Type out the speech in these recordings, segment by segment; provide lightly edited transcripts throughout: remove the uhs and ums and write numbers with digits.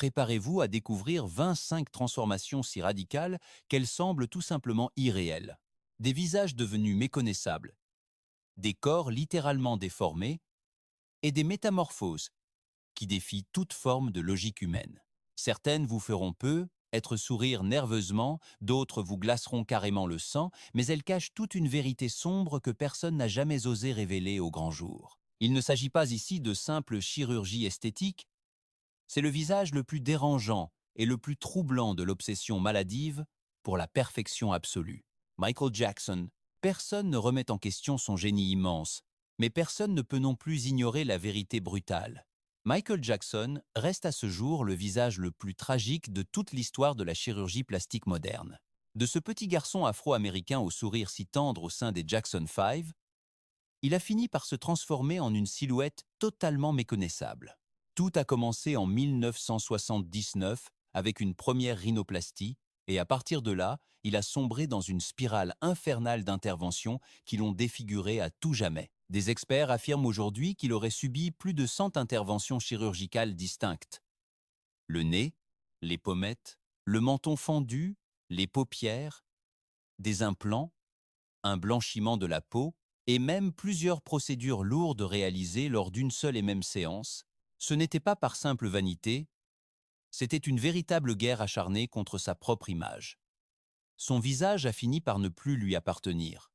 préparez-vous à découvrir 25 transformations si radicales qu'elles semblent tout simplement irréelles. Des visages devenus méconnaissables, des corps littéralement déformés et des métamorphoses qui défient toute forme de logique humaine. Certaines vous feront peu, être sourire nerveusement, d'autres vous glaceront carrément le sang, mais elles cachent toute une vérité sombre que personne n'a jamais osé révéler au grand jour. Il ne s'agit pas ici de simple chirurgie esthétique, c'est le visage le plus dérangeant et le plus troublant de l'obsession maladive pour la perfection absolue. Michael Jackson, personne ne remet en question son génie immense, mais personne ne peut non plus ignorer la vérité brutale. Michael Jackson reste à ce jour le visage le plus tragique de toute l'histoire de la chirurgie plastique moderne. De ce petit garçon afro-américain au sourire si tendre au sein des Jackson 5, il a fini par se transformer en une silhouette totalement méconnaissable. Tout a commencé en 1979 avec une première rhinoplastie et à partir de là, il a sombré dans une spirale infernale d'interventions qui l'ont défiguré à tout jamais. Des experts affirment aujourd'hui qu'il aurait subi plus de 100 interventions chirurgicales distinctes. Le nez, les pommettes, le menton fendu, les paupières, des implants, un blanchiment de la peau et même plusieurs procédures lourdes réalisées lors d'une seule et même séance. Ce n'était pas par simple vanité, c'était une véritable guerre acharnée contre sa propre image. Son visage a fini par ne plus lui appartenir.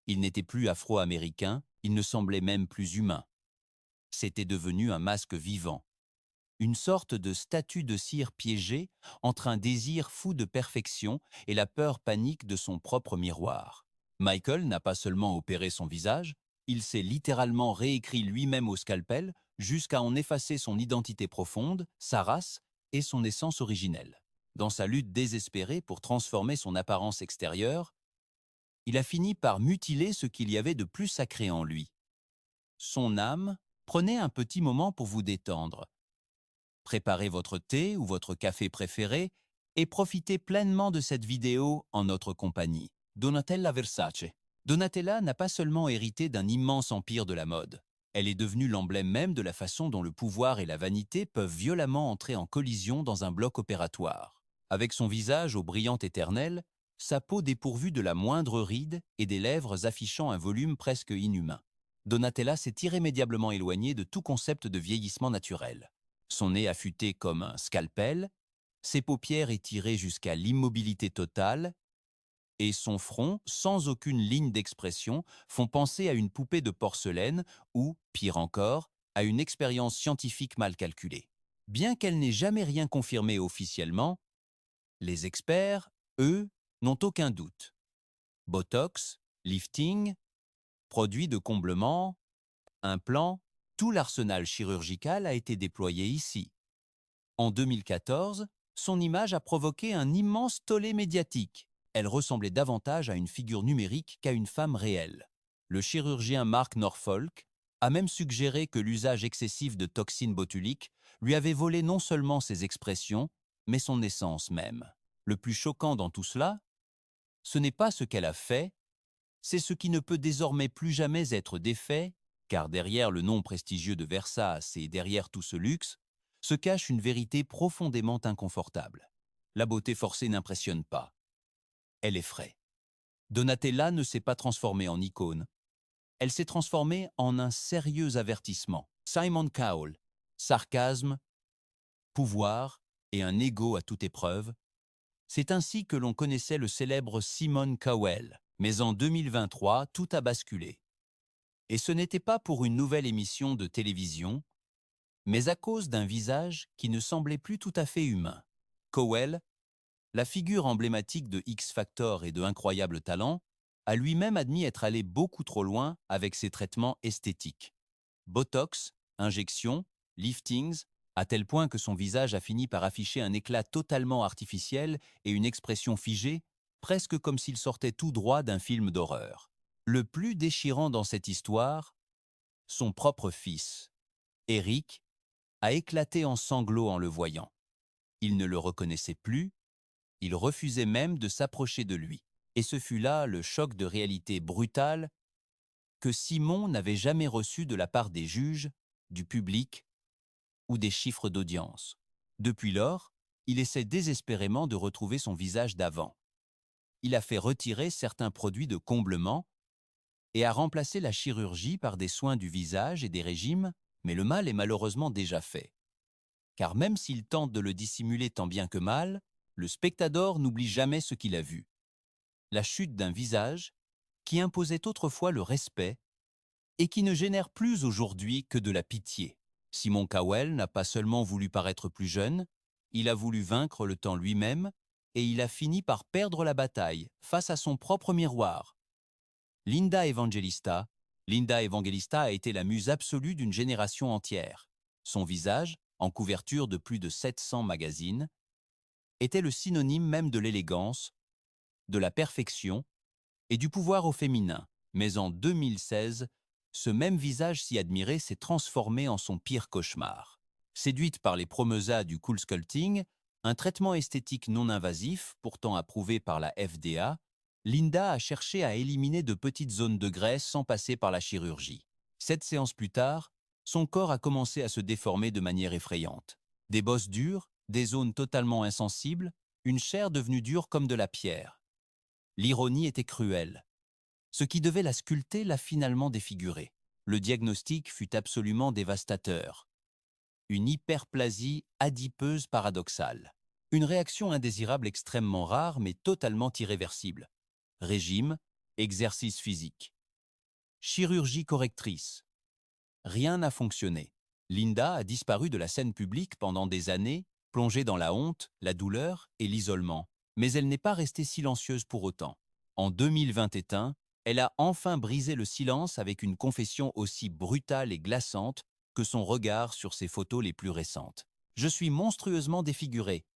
Il n'était plus afro-américain, il ne semblait même plus humain. C'était devenu un masque vivant, une sorte de statue de cire piégée entre un désir fou de perfection et la peur panique de son propre miroir. Michael n'a pas seulement opéré son visage, il s'est littéralement réécrit lui-même au scalpel jusqu'à en effacer son identité profonde, sa race et son essence originelle. Dans sa lutte désespérée pour transformer son apparence extérieure, il a fini par mutiler ce qu'il y avait de plus sacré en lui. Son âme. Prenez un petit moment pour vous détendre. Préparez votre thé ou votre café préféré et profitez pleinement de cette vidéo en notre compagnie. Donatella Versace. Donatella n'a pas seulement hérité d'un immense empire de la mode. Elle est devenue l'emblème même de la façon dont le pouvoir et la vanité peuvent violemment entrer en collision dans un bloc opératoire. Avec son visage aux brillantes éternelles, sa peau dépourvue de la moindre ride et des lèvres affichant un volume presque inhumain. Donatella s'est irrémédiablement éloignée de tout concept de vieillissement naturel. Son nez affûté comme un scalpel, ses paupières étirées jusqu'à l'immobilité totale, et son front, sans aucune ligne d'expression, font penser à une poupée de porcelaine ou, pire encore, à une expérience scientifique mal calculée. Bien qu'elle n'ait jamais rien confirmé officiellement, les experts, eux, n'ont aucun doute. Botox, lifting, produits de comblement, implants, tout l'arsenal chirurgical a été déployé ici. En 2014, son image a provoqué un immense tollé médiatique. Elle ressemblait davantage à une figure numérique qu'à une femme réelle. Le chirurgien Mark Norfolk a même suggéré que l'usage excessif de toxines botuliques lui avait volé non seulement ses expressions, mais son essence même. Le plus choquant dans tout cela, ce n'est pas ce qu'elle a fait, c'est ce qui ne peut désormais plus jamais être défait, car derrière le nom prestigieux de Versace et derrière tout ce luxe, se cache une vérité profondément inconfortable. La beauté forcée n'impressionne pas, elle effraie. Donatella ne s'est pas transformée en icône, elle s'est transformée en un sérieux avertissement. Simon Cowell, sarcasme, pouvoir et un ego à toute épreuve, c'est ainsi que l'on connaissait le célèbre Simon Cowell. Mais en 2023, tout a basculé. Et ce n'était pas pour une nouvelle émission de télévision, mais à cause d'un visage qui ne semblait plus tout à fait humain. Cowell, la figure emblématique de X Factor et de Incroyable Talent, a lui-même admis être allé beaucoup trop loin avec ses traitements esthétiques. Botox, injections, liftings, à tel point que son visage a fini par afficher un éclat totalement artificiel et une expression figée, presque comme s'il sortait tout droit d'un film d'horreur. Le plus déchirant dans cette histoire, son propre fils, Eric, a éclaté en sanglots en le voyant. Il ne le reconnaissait plus, il refusait même de s'approcher de lui. Et ce fut là le choc de réalité brutal que Simon n'avait jamais reçu de la part des juges, du public ou des chiffres d'audience. Depuis lors, il essaie désespérément de retrouver son visage d'avant. Il a fait retirer certains produits de comblement et a remplacé la chirurgie par des soins du visage et des régimes, mais le mal est malheureusement déjà fait. Car même s'il tente de le dissimuler tant bien que mal, le spectateur n'oublie jamais ce qu'il a vu. La chute d'un visage qui imposait autrefois le respect et qui ne génère plus aujourd'hui que de la pitié. Simon Cowell n'a pas seulement voulu paraître plus jeune, il a voulu vaincre le temps lui-même et il a fini par perdre la bataille face à son propre miroir. Linda Evangelista, Linda Evangelista a été la muse absolue d'une génération entière. Son visage, en couverture de plus de 700 magazines, était le synonyme même de l'élégance, de la perfection et du pouvoir au féminin. Mais en 2016, ce même visage si admiré s'est transformé en son pire cauchemar. Séduite par les promesas du cool sculpting, un traitement esthétique non invasif, pourtant approuvé par la FDA, Linda a cherché à éliminer de petites zones de graisse sans passer par la chirurgie. 7 séances plus tard, son corps a commencé à se déformer de manière effrayante. Des bosses dures, des zones totalement insensibles, une chair devenue dure comme de la pierre. L'ironie était cruelle. Ce qui devait la sculpter l'a finalement défigurée. Le diagnostic fut absolument dévastateur. Une hyperplasie adipeuse paradoxale. Une réaction indésirable extrêmement rare mais totalement irréversible. Régime, exercice physique. Chirurgie correctrice. Rien n'a fonctionné. Linda a disparu de la scène publique pendant des années, plongée dans la honte, la douleur et l'isolement. Mais elle n'est pas restée silencieuse pour autant. En 2021, elle a enfin brisé le silence avec une confession aussi brutale et glaçante que son regard sur ses photos les plus récentes. Je suis monstrueusement défigurée.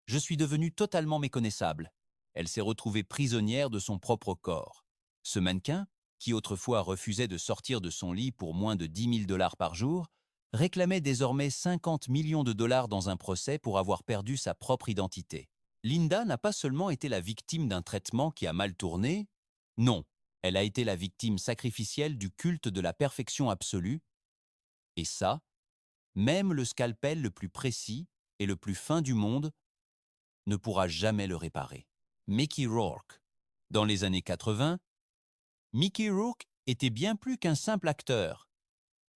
Je suis devenue totalement méconnaissable. Elle s'est retrouvée prisonnière de son propre corps. Ce mannequin, qui autrefois refusait de sortir de son lit pour moins de 10 000 dollars par jour, réclamait désormais 50 millions de dollars dans un procès pour avoir perdu sa propre identité. Linda n'a pas seulement été la victime d'un traitement qui a mal tourné, non, elle a été la victime sacrificielle du culte de la perfection absolue, et ça, même le scalpel le plus précis et le plus fin du monde ne pourra jamais le réparer. Mickey Rourke. Dans les années 80, Mickey Rourke était bien plus qu'un simple acteur.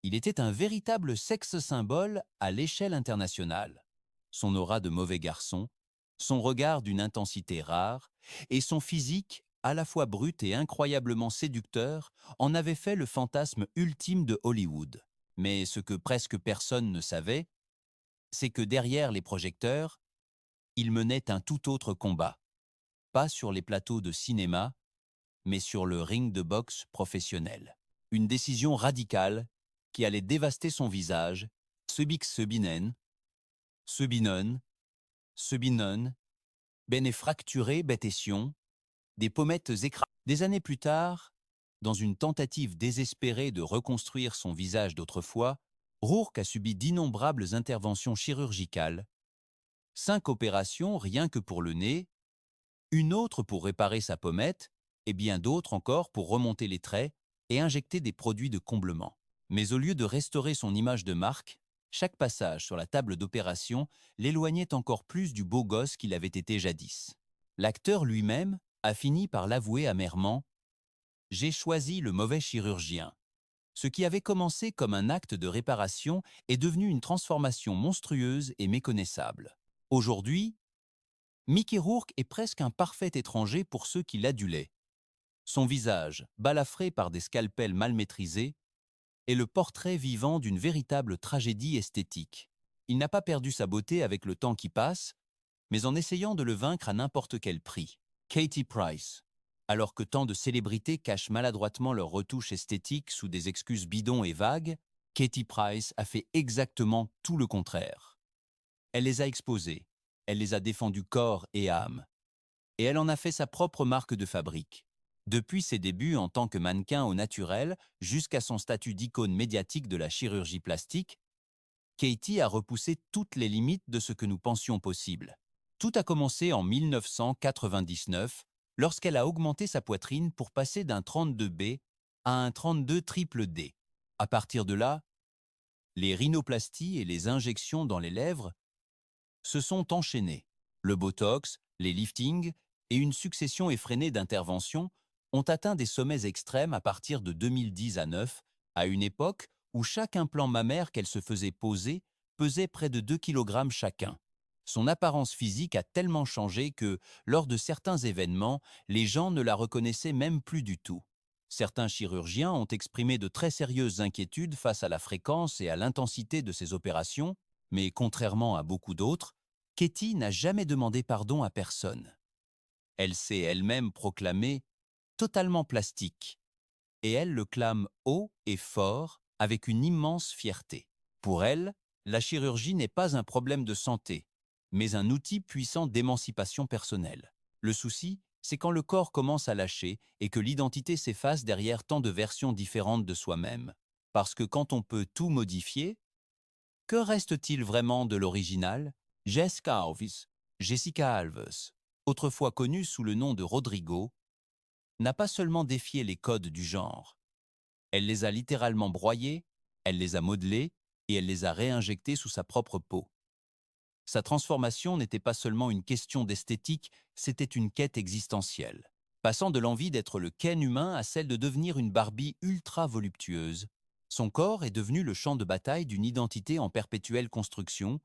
Il était un véritable sexe symbole à l'échelle internationale. Son aura de mauvais garçon, son regard d'une intensité rare et son physique, à la fois brut et incroyablement séducteur, en avaient fait le fantasme ultime de Hollywood. Mais ce que presque personne ne savait, c'est que derrière les projecteurs, il menait un tout autre combat. Pas sur les plateaux de cinéma, mais sur le ring de boxe professionnel. Une décision radicale qui allait dévaster son visage, Sebinen, Sebinon, bene fracturé bététion, des pommettes écrasées. Des années plus tard, dans une tentative désespérée de reconstruire son visage d'autrefois, Rourke a subi d'innombrables interventions chirurgicales, 5 opérations rien que pour le nez, une autre pour réparer sa pommette, et bien d'autres encore pour remonter les traits et injecter des produits de comblement. Mais au lieu de restaurer son image de marque, chaque passage sur la table d'opération l'éloignait encore plus du beau gosse qu'il avait été jadis. L'acteur lui-même a fini par l'avouer amèrement « J'ai choisi le mauvais chirurgien ». Ce qui avait commencé comme un acte de réparation est devenu une transformation monstrueuse et méconnaissable. Aujourd'hui, Mickey Rourke est presque un parfait étranger pour ceux qui l'adulaient. Son visage, balafré par des scalpels mal maîtrisés, est le portrait vivant d'une véritable tragédie esthétique. Il n'a pas perdu sa beauté avec le temps qui passe, mais en essayant de le vaincre à n'importe quel prix. Katie Price. Alors que tant de célébrités cachent maladroitement leurs retouches esthétiques sous des excuses bidons et vagues, Katie Price a fait exactement tout le contraire. Elle les a exposées, elle les a défendues corps et âme, et elle en a fait sa propre marque de fabrique. Depuis ses débuts en tant que mannequin au naturel jusqu'à son statut d'icône médiatique de la chirurgie plastique, Katie a repoussé toutes les limites de ce que nous pensions possible. Tout a commencé en 1999, lorsqu'elle a augmenté sa poitrine pour passer d'un 32B à un 32 triple D. À partir de là, les rhinoplasties et les injections dans les lèvres se sont enchaînés. Le Botox, les liftings et une succession effrénée d'interventions ont atteint des sommets extrêmes à partir de 2010 à 9, à une époque où chaque implant mammaire qu'elle se faisait poser pesait près de 2 kg chacun. Son apparence physique a tellement changé que, lors de certains événements, les gens ne la reconnaissaient même plus du tout. Certains chirurgiens ont exprimé de très sérieuses inquiétudes face à la fréquence et à l'intensité de ces opérations, mais contrairement à beaucoup d'autres, Katie n'a jamais demandé pardon à personne. Elle s'est elle-même proclamée totalement plastique, et elle le clame haut et fort avec une immense fierté. Pour elle, la chirurgie n'est pas un problème de santé, mais un outil puissant d'émancipation personnelle. Le souci, c'est quand le corps commence à lâcher et que l'identité s'efface derrière tant de versions différentes de soi-même. Parce que quand on peut tout modifier, que reste-t-il vraiment de l'original? Jessica Alves, autrefois connue sous le nom de Rodrigo, n'a pas seulement défié les codes du genre. Elle les a littéralement broyés, elle les a modelés et elle les a réinjectés sous sa propre peau. Sa transformation n'était pas seulement une question d'esthétique, c'était une quête existentielle. Passant de l'envie d'être le Ken humain à celle de devenir une Barbie ultra voluptueuse, son corps est devenu le champ de bataille d'une identité en perpétuelle construction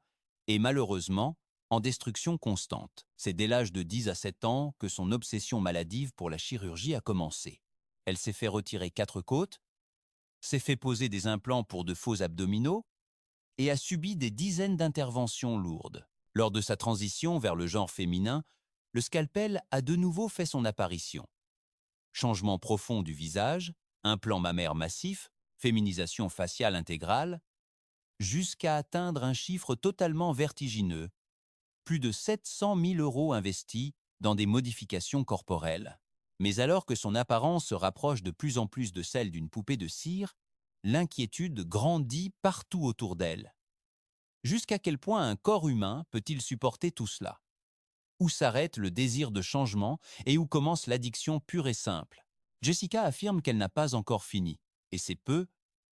et malheureusement en destruction constante. C'est dès l'âge de 10 à 7 ans que son obsession maladive pour la chirurgie a commencé. Elle s'est fait retirer 4 côtes, s'est fait poser des implants pour de faux abdominaux et a subi des dizaines d'interventions lourdes. Lors de sa transition vers le genre féminin, le scalpel a de nouveau fait son apparition. Changement profond du visage, implant mammaire massif, féminisation faciale intégrale, jusqu'à atteindre un chiffre totalement vertigineux, plus de 700 000 € investis dans des modifications corporelles. Mais alors que son apparence se rapproche de plus en plus de celle d'une poupée de cire, l'inquiétude grandit partout autour d'elle. Jusqu'à quel point un corps humain peut-il supporter tout cela? Où s'arrête le désir de changement et où commence l'addiction pure et simple? Jessica affirme qu'elle n'a pas encore fini, et c'est peu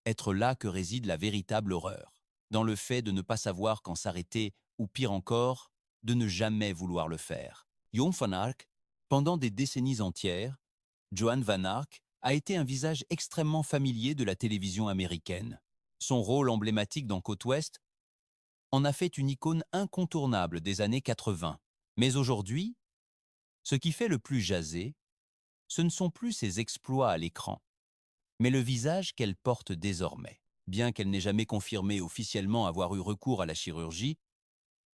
être là que réside la véritable horreur, dans le fait de ne pas savoir quand s'arrêter, ou pire encore, de ne jamais vouloir le faire. Joan van Ark, pendant des décennies entières, Joan van Ark a été un visage extrêmement familier de la télévision américaine. Son rôle emblématique dans Côte Ouest en a fait une icône incontournable des années 80. Mais aujourd'hui, ce qui fait le plus jaser, ce ne sont plus ses exploits à l'écran, mais le visage qu'elle porte désormais. Bien qu'elle n'ait jamais confirmé officiellement avoir eu recours à la chirurgie,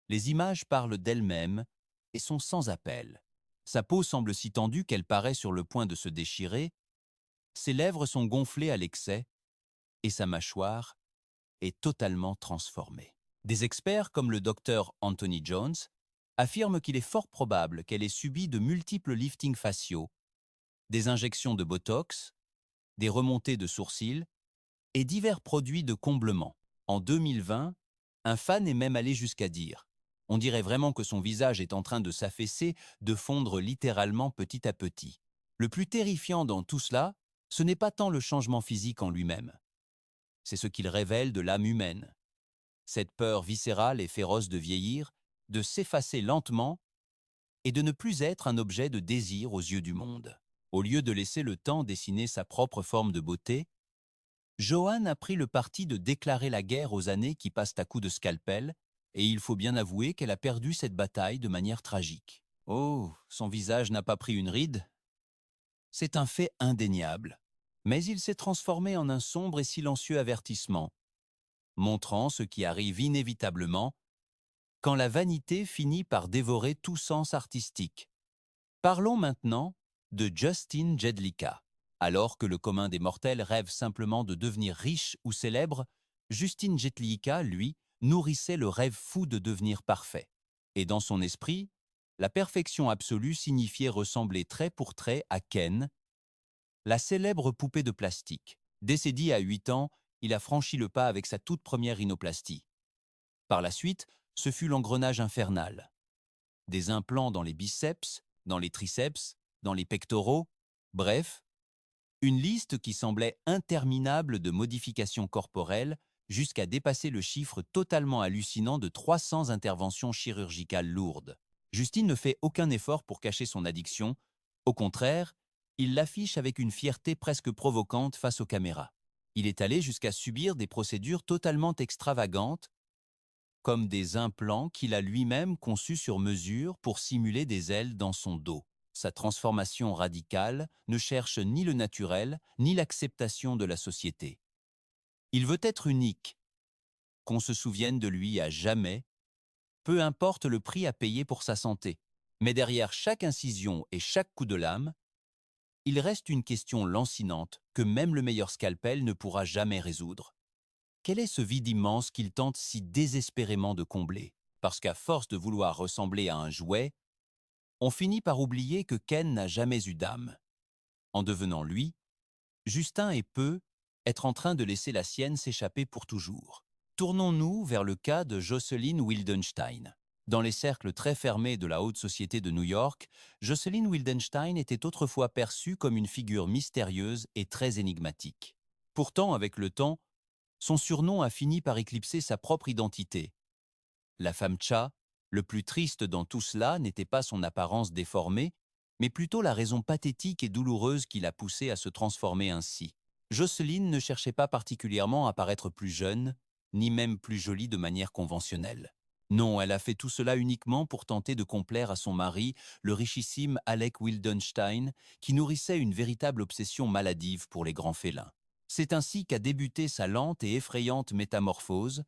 les images parlent d'elle-même et sont sans appel. Sa peau semble si tendue qu'elle paraît sur le point de se déchirer, ses lèvres sont gonflées à l'excès et sa mâchoire est totalement transformée. Des experts comme le docteur Anthony Jones affirment qu'il est fort probable qu'elle ait subi de multiples liftings faciaux, des injections de Botox, des remontées de sourcils et divers produits de comblement. En 2020, un fan est même allé jusqu'à dire: on dirait vraiment que son visage est en train de s'affaisser, de fondre littéralement petit à petit. Le plus terrifiant dans tout cela, ce n'est pas tant le changement physique en lui-même, c'est ce qu'il révèle de l'âme humaine. Cette peur viscérale et féroce de vieillir, de s'effacer lentement et de ne plus être un objet de désir aux yeux du monde. Au lieu de laisser le temps dessiner sa propre forme de beauté, Joan a pris le parti de déclarer la guerre aux années qui passent à coups de scalpel, et il faut bien avouer qu'elle a perdu cette bataille de manière tragique. Oh, son visage n'a pas pris une ride. C'est un fait indéniable. Mais il s'est transformé en un sombre et silencieux avertissement, montrant ce qui arrive inévitablement quand la vanité finit par dévorer tout sens artistique. Parlons maintenant de Justin Jedlicka. Alors que le commun des mortels rêve simplement de devenir riche ou célèbre, Justin Jedlicka, lui, nourrissait le rêve fou de devenir parfait. Et dans son esprit, la perfection absolue signifiait ressembler trait pour trait à Ken, la célèbre poupée de plastique. Décédé à 8 ans, il a franchi le pas avec sa toute première rhinoplastie. Par la suite, ce fut l'engrenage infernal. Des implants dans les biceps, dans les triceps, dans les pectoraux, bref, une liste qui semblait interminable de modifications corporelles jusqu'à dépasser le chiffre totalement hallucinant de 300 interventions chirurgicales lourdes. Justine ne fait aucun effort pour cacher son addiction. Au contraire, il l'affiche avec une fierté presque provocante face aux caméras. Il est allé jusqu'à subir des procédures totalement extravagantes, comme des implants qu'il a lui-même conçus sur mesure pour simuler des ailes dans son dos. Sa transformation radicale ne cherche ni le naturel, ni l'acceptation de la société. Il veut être unique, qu'on se souvienne de lui à jamais, peu importe le prix à payer pour sa santé. Mais derrière chaque incision et chaque coup de lame, il reste une question lancinante que même le meilleur scalpel ne pourra jamais résoudre. Quel est ce vide immense qu'il tente si désespérément de combler? Parce qu'à force de vouloir ressembler à un jouet, on finit par oublier que Ken n'a jamais eu d'âme. En devenant lui, Justin et peut être en train de laisser la sienne s'échapper pour toujours. Tournons-nous vers le cas de Jocelyn Wildenstein. Dans les cercles très fermés de la haute société de New York, Jocelyn Wildenstein était autrefois perçue comme une figure mystérieuse et très énigmatique. Pourtant, avec le temps, son surnom a fini par éclipser sa propre identité. La femme Cha, le plus triste dans tout cela n'était pas son apparence déformée, mais plutôt la raison pathétique et douloureuse qui l'a poussée à se transformer ainsi. Jocelyne ne cherchait pas particulièrement à paraître plus jeune, ni même plus jolie de manière conventionnelle. Non, elle a fait tout cela uniquement pour tenter de complaire à son mari, le richissime Alec Wildenstein, qui nourrissait une véritable obsession maladive pour les grands félins. C'est ainsi qu'a débuté sa lente et effrayante métamorphose,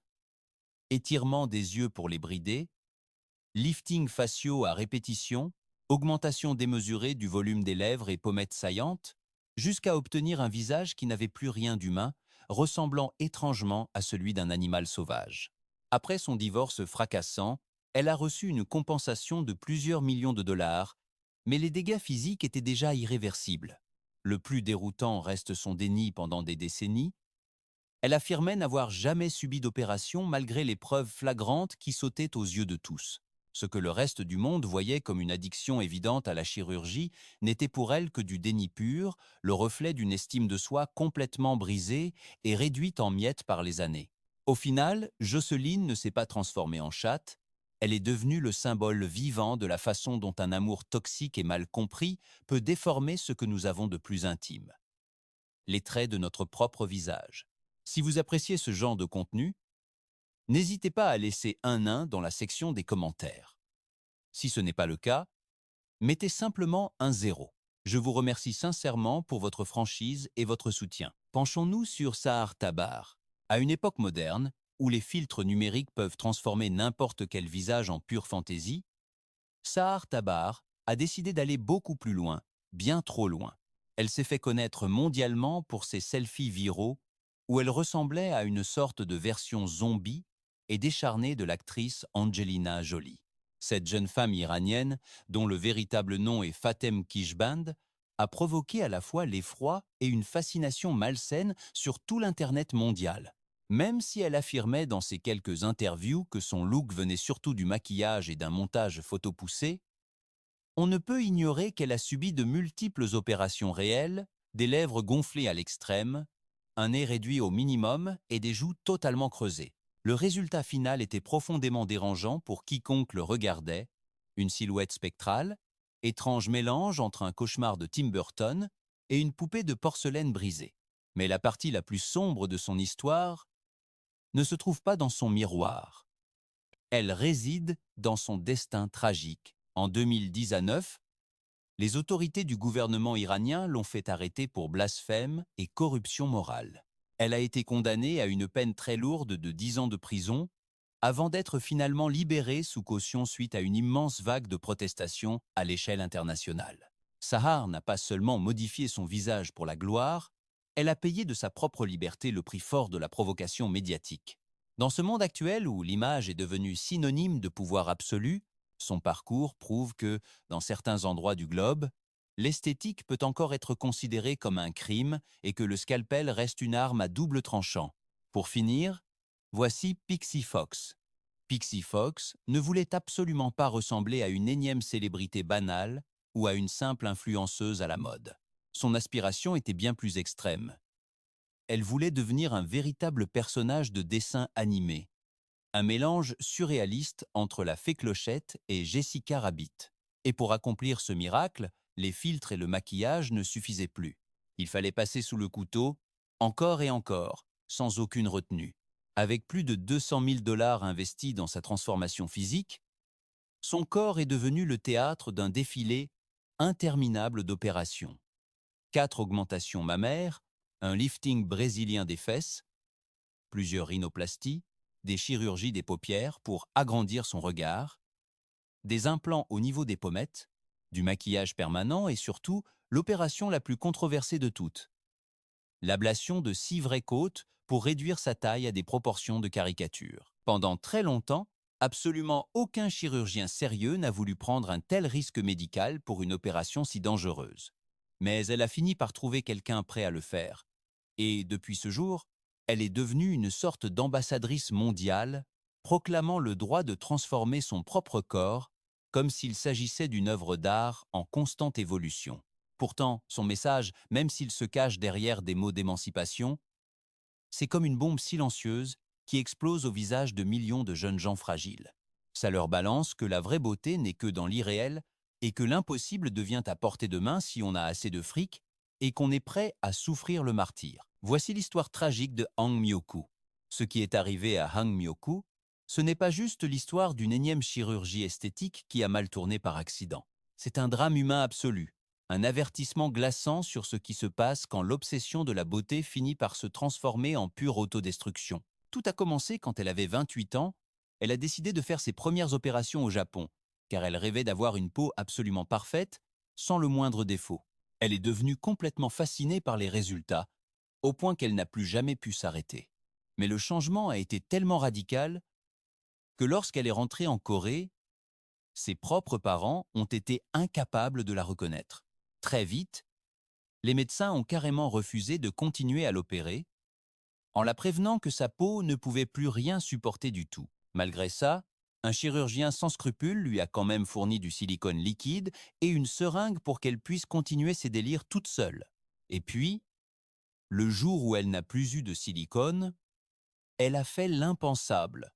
étirement des yeux pour les brider, lifting faciaux à répétition, augmentation démesurée du volume des lèvres et pommettes saillantes, jusqu'à obtenir un visage qui n'avait plus rien d'humain, ressemblant étrangement à celui d'un animal sauvage. Après son divorce fracassant, elle a reçu une compensation de plusieurs millions de dollars, mais les dégâts physiques étaient déjà irréversibles. Le plus déroutant reste son déni pendant des décennies. Elle affirmait n'avoir jamais subi d'opération malgré les preuves flagrantes qui sautaient aux yeux de tous. Ce que le reste du monde voyait comme une addiction évidente à la chirurgie n'était pour elle que du déni pur, le reflet d'une estime de soi complètement brisée et réduite en miettes par les années. Au final, Jocelyne ne s'est pas transformée en chatte, elle est devenue le symbole vivant de la façon dont un amour toxique et mal compris peut déformer ce que nous avons de plus intime, les traits de notre propre visage. Si vous appréciez ce genre de contenu, n'hésitez pas à laisser un nain dans la section des commentaires. Si ce n'est pas le cas, mettez simplement un 0. Je vous remercie sincèrement pour votre franchise et votre soutien. Penchons-nous sur Sahar Tabar. À une époque moderne, où les filtres numériques peuvent transformer n'importe quel visage en pure fantaisie, Sahar Tabar a décidé d'aller beaucoup plus loin, bien trop loin. Elle s'est fait connaître mondialement pour ses selfies viraux où elle ressemblait à une sorte de version zombie et décharnée de l'actrice Angelina Jolie. Cette jeune femme iranienne, dont le véritable nom est Fatem Kishband, a provoqué à la fois l'effroi et une fascination malsaine sur tout l'Internet mondial. Même si elle affirmait dans ses quelques interviews que son look venait surtout du maquillage et d'un montage photo poussé, on ne peut ignorer qu'elle a subi de multiples opérations réelles, des lèvres gonflées à l'extrême, un nez réduit au minimum et des joues totalement creusées. Le résultat final était profondément dérangeant pour quiconque le regardait, une silhouette spectrale, étrange mélange entre un cauchemar de Tim Burton et une poupée de porcelaine brisée. Mais la partie la plus sombre de son histoire ne se trouve pas dans son miroir. Elle réside dans son destin tragique. En 2019, les autorités du gouvernement iranien l'ont fait arrêter pour blasphème et corruption morale. Elle a été condamnée à une peine très lourde de 10 ans de prison avant d'être finalement libérée sous caution suite à une immense vague de protestations à l'échelle internationale. Sahar n'a pas seulement modifié son visage pour la gloire, elle a payé de sa propre liberté le prix fort de la provocation médiatique. Dans ce monde actuel où l'image est devenue synonyme de pouvoir absolu, son parcours prouve que, dans certains endroits du globe, l'esthétique peut encore être considérée comme un crime et que le scalpel reste une arme à double tranchant. Pour finir, voici Pixie Fox. Pixie Fox ne voulait absolument pas ressembler à une énième célébrité banale ou à une simple influenceuse à la mode. Son aspiration était bien plus extrême. Elle voulait devenir un véritable personnage de dessin animé, un mélange surréaliste entre la Fée Clochette et Jessica Rabbit. Et pour accomplir ce miracle, les filtres et le maquillage ne suffisaient plus. Il fallait passer sous le couteau, encore et encore, sans aucune retenue. Avec plus de 200 000 dollars investis dans sa transformation physique, son corps est devenu le théâtre d'un défilé interminable d'opérations. 4 augmentations mammaires, un lifting brésilien des fesses, plusieurs rhinoplasties, des chirurgies des paupières pour agrandir son regard, des implants au niveau des pommettes, du maquillage permanent et surtout l'opération la plus controversée de toutes, l'ablation de 6 vraies côtes pour réduire sa taille à des proportions de caricature. Pendant très longtemps, absolument aucun chirurgien sérieux n'a voulu prendre un tel risque médical pour une opération si dangereuse. Mais elle a fini par trouver quelqu'un prêt à le faire. Et depuis ce jour, elle est devenue une sorte d'ambassadrice mondiale, proclamant le droit de transformer son propre corps comme s'il s'agissait d'une œuvre d'art en constante évolution. Pourtant, son message, même s'il se cache derrière des mots d'émancipation, c'est comme une bombe silencieuse qui explose au visage de millions de jeunes gens fragiles. Ça leur balance que la vraie beauté n'est que dans l'irréel et que l'impossible devient à portée de main si on a assez de fric et qu'on est prêt à souffrir le martyre. Voici l'histoire tragique de Hang Myoku. Ce qui est arrivé à Hang Myoku, ce n'est pas juste l'histoire d'une énième chirurgie esthétique qui a mal tourné par accident. C'est un drame humain absolu, un avertissement glaçant sur ce qui se passe quand l'obsession de la beauté finit par se transformer en pure autodestruction. Tout a commencé quand elle avait 28 ans. Elle a décidé de faire ses premières opérations au Japon, car elle rêvait d'avoir une peau absolument parfaite, sans le moindre défaut. Elle est devenue complètement fascinée par les résultats, au point qu'elle n'a plus jamais pu s'arrêter. Mais le changement a été tellement radical que lorsqu'elle est rentrée en Corée, ses propres parents ont été incapables de la reconnaître. Très vite, les médecins ont carrément refusé de continuer à l'opérer, en la prévenant que sa peau ne pouvait plus rien supporter du tout. Malgré ça, un chirurgien sans scrupules lui a quand même fourni du silicone liquide et une seringue pour qu'elle puisse continuer ses délires toute seule. Et puis, le jour où elle n'a plus eu de silicone, elle a fait l'impensable.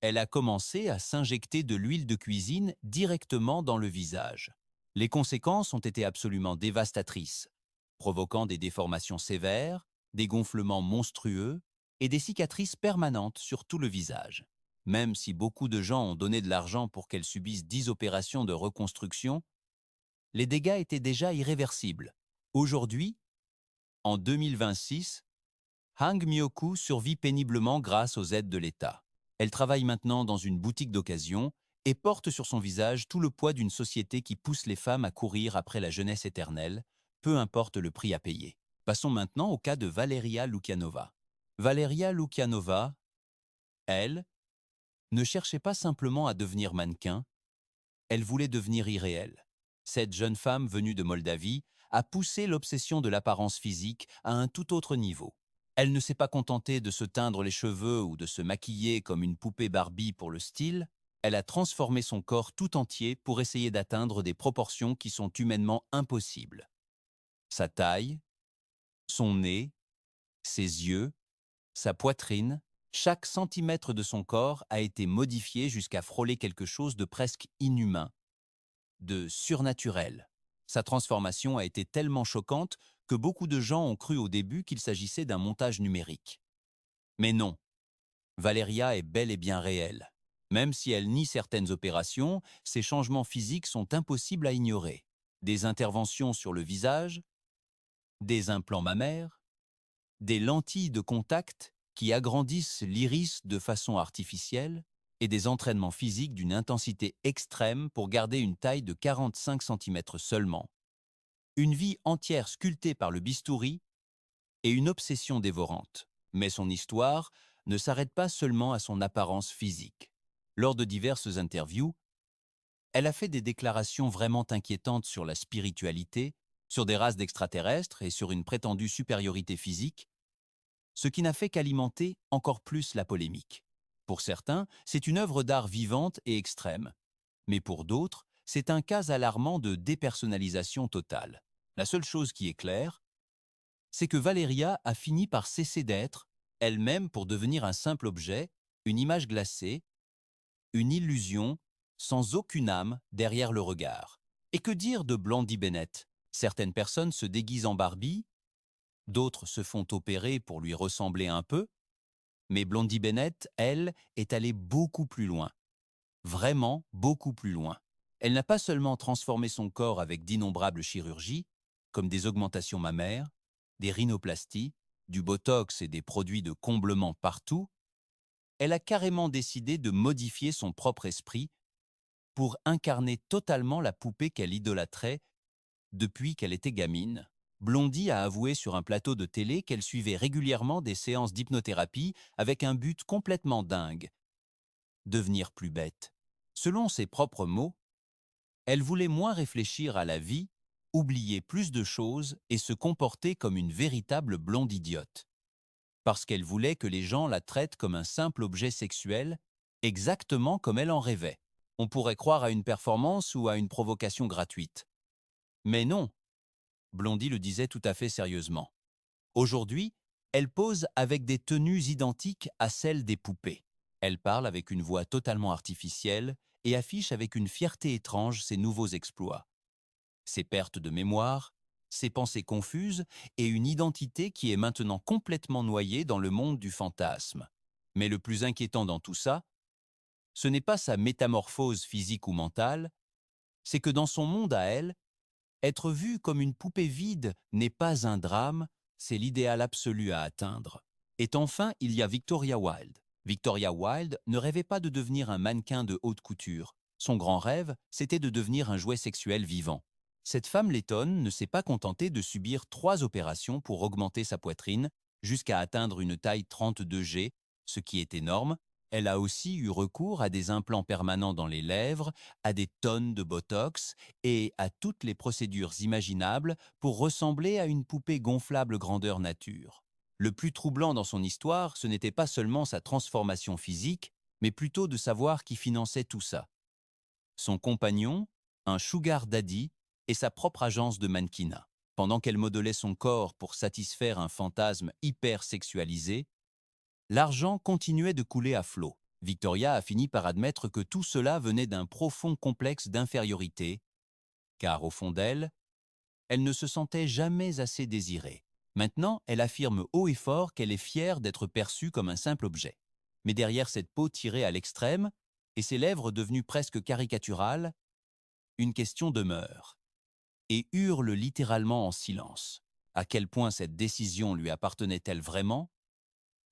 Elle a commencé à s'injecter de l'huile de cuisine directement dans le visage. Les conséquences ont été absolument dévastatrices, provoquant des déformations sévères, des gonflements monstrueux et des cicatrices permanentes sur tout le visage. Même si beaucoup de gens ont donné de l'argent pour qu'elle subisse 10 opérations de reconstruction, les dégâts étaient déjà irréversibles. Aujourd'hui, en 2026, Hang Myoku survit péniblement grâce aux aides de l'État. Elle travaille maintenant dans une boutique d'occasion et porte sur son visage tout le poids d'une société qui pousse les femmes à courir après la jeunesse éternelle, peu importe le prix à payer. Passons maintenant au cas de Valeria Lukianova. Valeria Lukianova, elle, ne cherchait pas simplement à devenir mannequin, elle voulait devenir irréelle. Cette jeune femme venue de Moldavie a poussé l'obsession de l'apparence physique à un tout autre niveau. Elle ne s'est pas contentée de se teindre les cheveux ou de se maquiller comme une poupée Barbie pour le style, elle a transformé son corps tout entier pour essayer d'atteindre des proportions qui sont humainement impossibles. Sa taille, son nez, ses yeux, sa poitrine, chaque centimètre de son corps a été modifié jusqu'à frôler quelque chose de presque inhumain, de surnaturel. Sa transformation a été tellement choquante que beaucoup de gens ont cru au début qu'il s'agissait d'un montage numérique. Mais non, Valeria est bel et bien réelle. Même si elle nie certaines opérations, ces changements physiques sont impossibles à ignorer. Des interventions sur le visage, des implants mammaires, des lentilles de contact qui agrandissent l'iris de façon artificielle et des entraînements physiques d'une intensité extrême pour garder une taille de 45 cm seulement. Une vie entière sculptée par le bistouri et une obsession dévorante. Mais son histoire ne s'arrête pas seulement à son apparence physique. Lors de diverses interviews, elle a fait des déclarations vraiment inquiétantes sur la spiritualité, sur des races d'extraterrestres et sur une prétendue supériorité physique, ce qui n'a fait qu'alimenter encore plus la polémique. Pour certains, c'est une œuvre d'art vivante et extrême, mais pour d'autres, c'est un cas alarmant de dépersonnalisation totale. La seule chose qui est claire, C'est que Valeria a fini par cesser d'être, elle-même pour devenir un simple objet, une image glacée, une illusion, sans aucune âme derrière le regard. Et que dire de Blondie Bennett? Certaines personnes se déguisent en Barbie, d'autres se font opérer pour lui ressembler un peu, mais Blondie Bennett, elle, est allée beaucoup plus loin. Vraiment beaucoup plus loin. Elle n'a pas seulement transformé son corps avec d'innombrables chirurgies, comme des augmentations mammaires, des rhinoplasties, du botox et des produits de comblement partout, elle a carrément décidé de modifier son propre esprit pour incarner totalement la poupée qu'elle idolâtrait depuis qu'elle était gamine. Blondie a avoué sur un plateau de télé qu'elle suivait régulièrement des séances d'hypnothérapie avec un but complètement dingue, devenir plus bête. Selon ses propres mots, elle voulait moins réfléchir à la vie, oublier plus de choses et se comporter comme une véritable blonde idiote. Parce qu'elle voulait que les gens la traitent comme un simple objet sexuel, exactement comme elle en rêvait. On pourrait croire à une performance ou à une provocation gratuite. Mais non, Blondie le disait tout à fait sérieusement. Aujourd'hui, elle pose avec des tenues identiques à celles des poupées. Elle parle avec une voix totalement artificielle et affiche avec une fierté étrange ses nouveaux exploits, ses pertes de mémoire, ses pensées confuses et une identité qui est maintenant complètement noyée dans le monde du fantasme. Mais le plus inquiétant dans tout ça, ce n'est pas sa métamorphose physique ou mentale, c'est que dans son monde à elle, être vue comme une poupée vide n'est pas un drame, c'est l'idéal absolu à atteindre. Et enfin, il y a Victoria Wilde. Victoria Wilde ne rêvait pas de devenir un mannequin de haute couture. Son grand rêve, c'était de devenir un jouet sexuel vivant. Cette femme lettonne ne s'est pas contentée de subir 3 opérations pour augmenter sa poitrine jusqu'à atteindre une taille 32G, ce qui est énorme. Elle a aussi eu recours à des implants permanents dans les lèvres, à des tonnes de botox et à toutes les procédures imaginables pour ressembler à une poupée gonflable grandeur nature. Le plus troublant dans son histoire, ce n'était pas seulement sa transformation physique, mais plutôt de savoir qui finançait tout ça. Son compagnon, un sugar daddy, et sa propre agence de mannequinat. Pendant qu'elle modelait son corps pour satisfaire un fantasme hyper sexualisé, l'argent continuait de couler à flot. Victoria a fini par admettre que tout cela venait d'un profond complexe d'infériorité, car au fond d'elle, elle ne se sentait jamais assez désirée. Maintenant, elle affirme haut et fort qu'elle est fière d'être perçue comme un simple objet. Mais derrière cette peau tirée à l'extrême, et ses lèvres devenues presque caricaturales, une question demeure, et hurle littéralement en silence. À quel point cette décision lui appartenait-elle vraiment?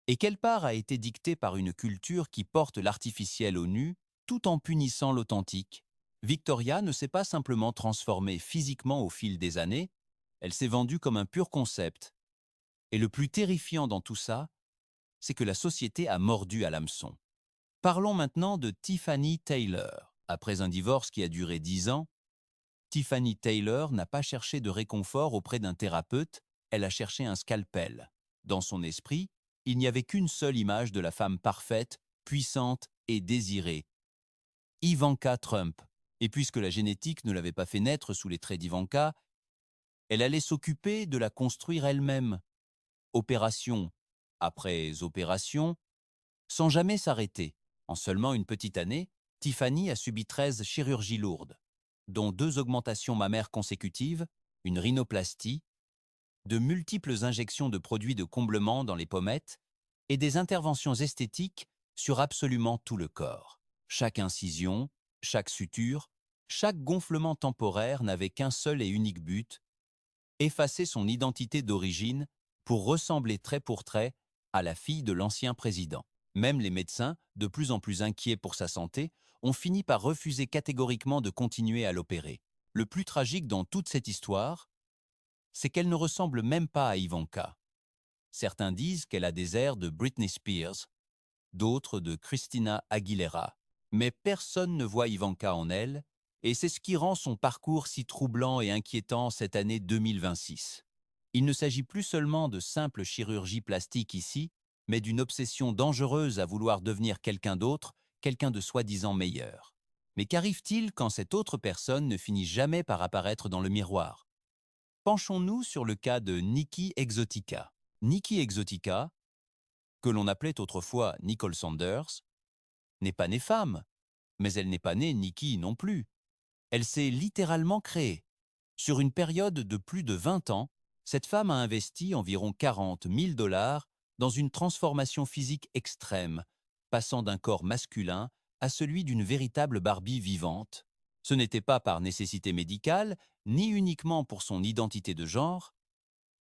Et quelle part a été dictée par une culture qui porte l'artificiel au nu tout en punissant l'authentique? Victoria ne s'est pas simplement transformée physiquement au fil des années, elle s'est vendue comme un pur concept. Et le plus terrifiant dans tout ça, c'est que la société a mordu à l'hameçon. Parlons maintenant de Tiffany Taylor. Après un divorce qui a duré 10 ans, Tiffany Taylor n'a pas cherché de réconfort auprès d'un thérapeute, elle a cherché un scalpel. Dans son esprit, il n'y avait qu'une seule image de la femme parfaite, puissante et désirée, Ivanka Trump. Et puisque la génétique ne l'avait pas fait naître sous les traits d'Ivanka, elle allait s'occuper de la construire elle-même, opération après opération, sans jamais s'arrêter. En seulement une petite année, Tiffany a subi 13 chirurgies lourdes, dont 2 augmentations mammaires consécutives, une rhinoplastie, de multiples injections de produits de comblement dans les pommettes et des interventions esthétiques sur absolument tout le corps. Chaque incision, chaque suture, chaque gonflement temporaire n'avait qu'un seul et unique but, effacer son identité d'origine pour ressembler trait pour trait à la fille de l'ancien président. Même les médecins, de plus en plus inquiets pour sa santé, ont fini par refuser catégoriquement de continuer à l'opérer. Le plus tragique dans toute cette histoire, c'est qu'elle ne ressemble même pas à Ivanka. Certains disent qu'elle a des airs de Britney Spears, d'autres de Christina Aguilera. Mais personne ne voit Ivanka en elle, et c'est ce qui rend son parcours si troublant et inquiétant cette année 2026. Il ne s'agit plus seulement de simple chirurgie plastique ici, mais d'une obsession dangereuse à vouloir devenir quelqu'un d'autre, quelqu'un de soi-disant meilleur. Mais qu'arrive-t-il quand cette autre personne ne finit jamais par apparaître dans le miroir? Penchons-nous sur le cas de Nikki Exotica. Nikki Exotica, que l'on appelait autrefois Nicole Sanders, n'est pas née femme, mais elle n'est pas née Nikki non plus. Elle s'est littéralement créée. Sur une période de plus de 20 ans, cette femme a investi environ 40 000 $ dans une transformation physique extrême, passant d'un corps masculin à celui d'une véritable Barbie vivante. Ce n'était pas par nécessité médicale, ni uniquement pour son identité de genre,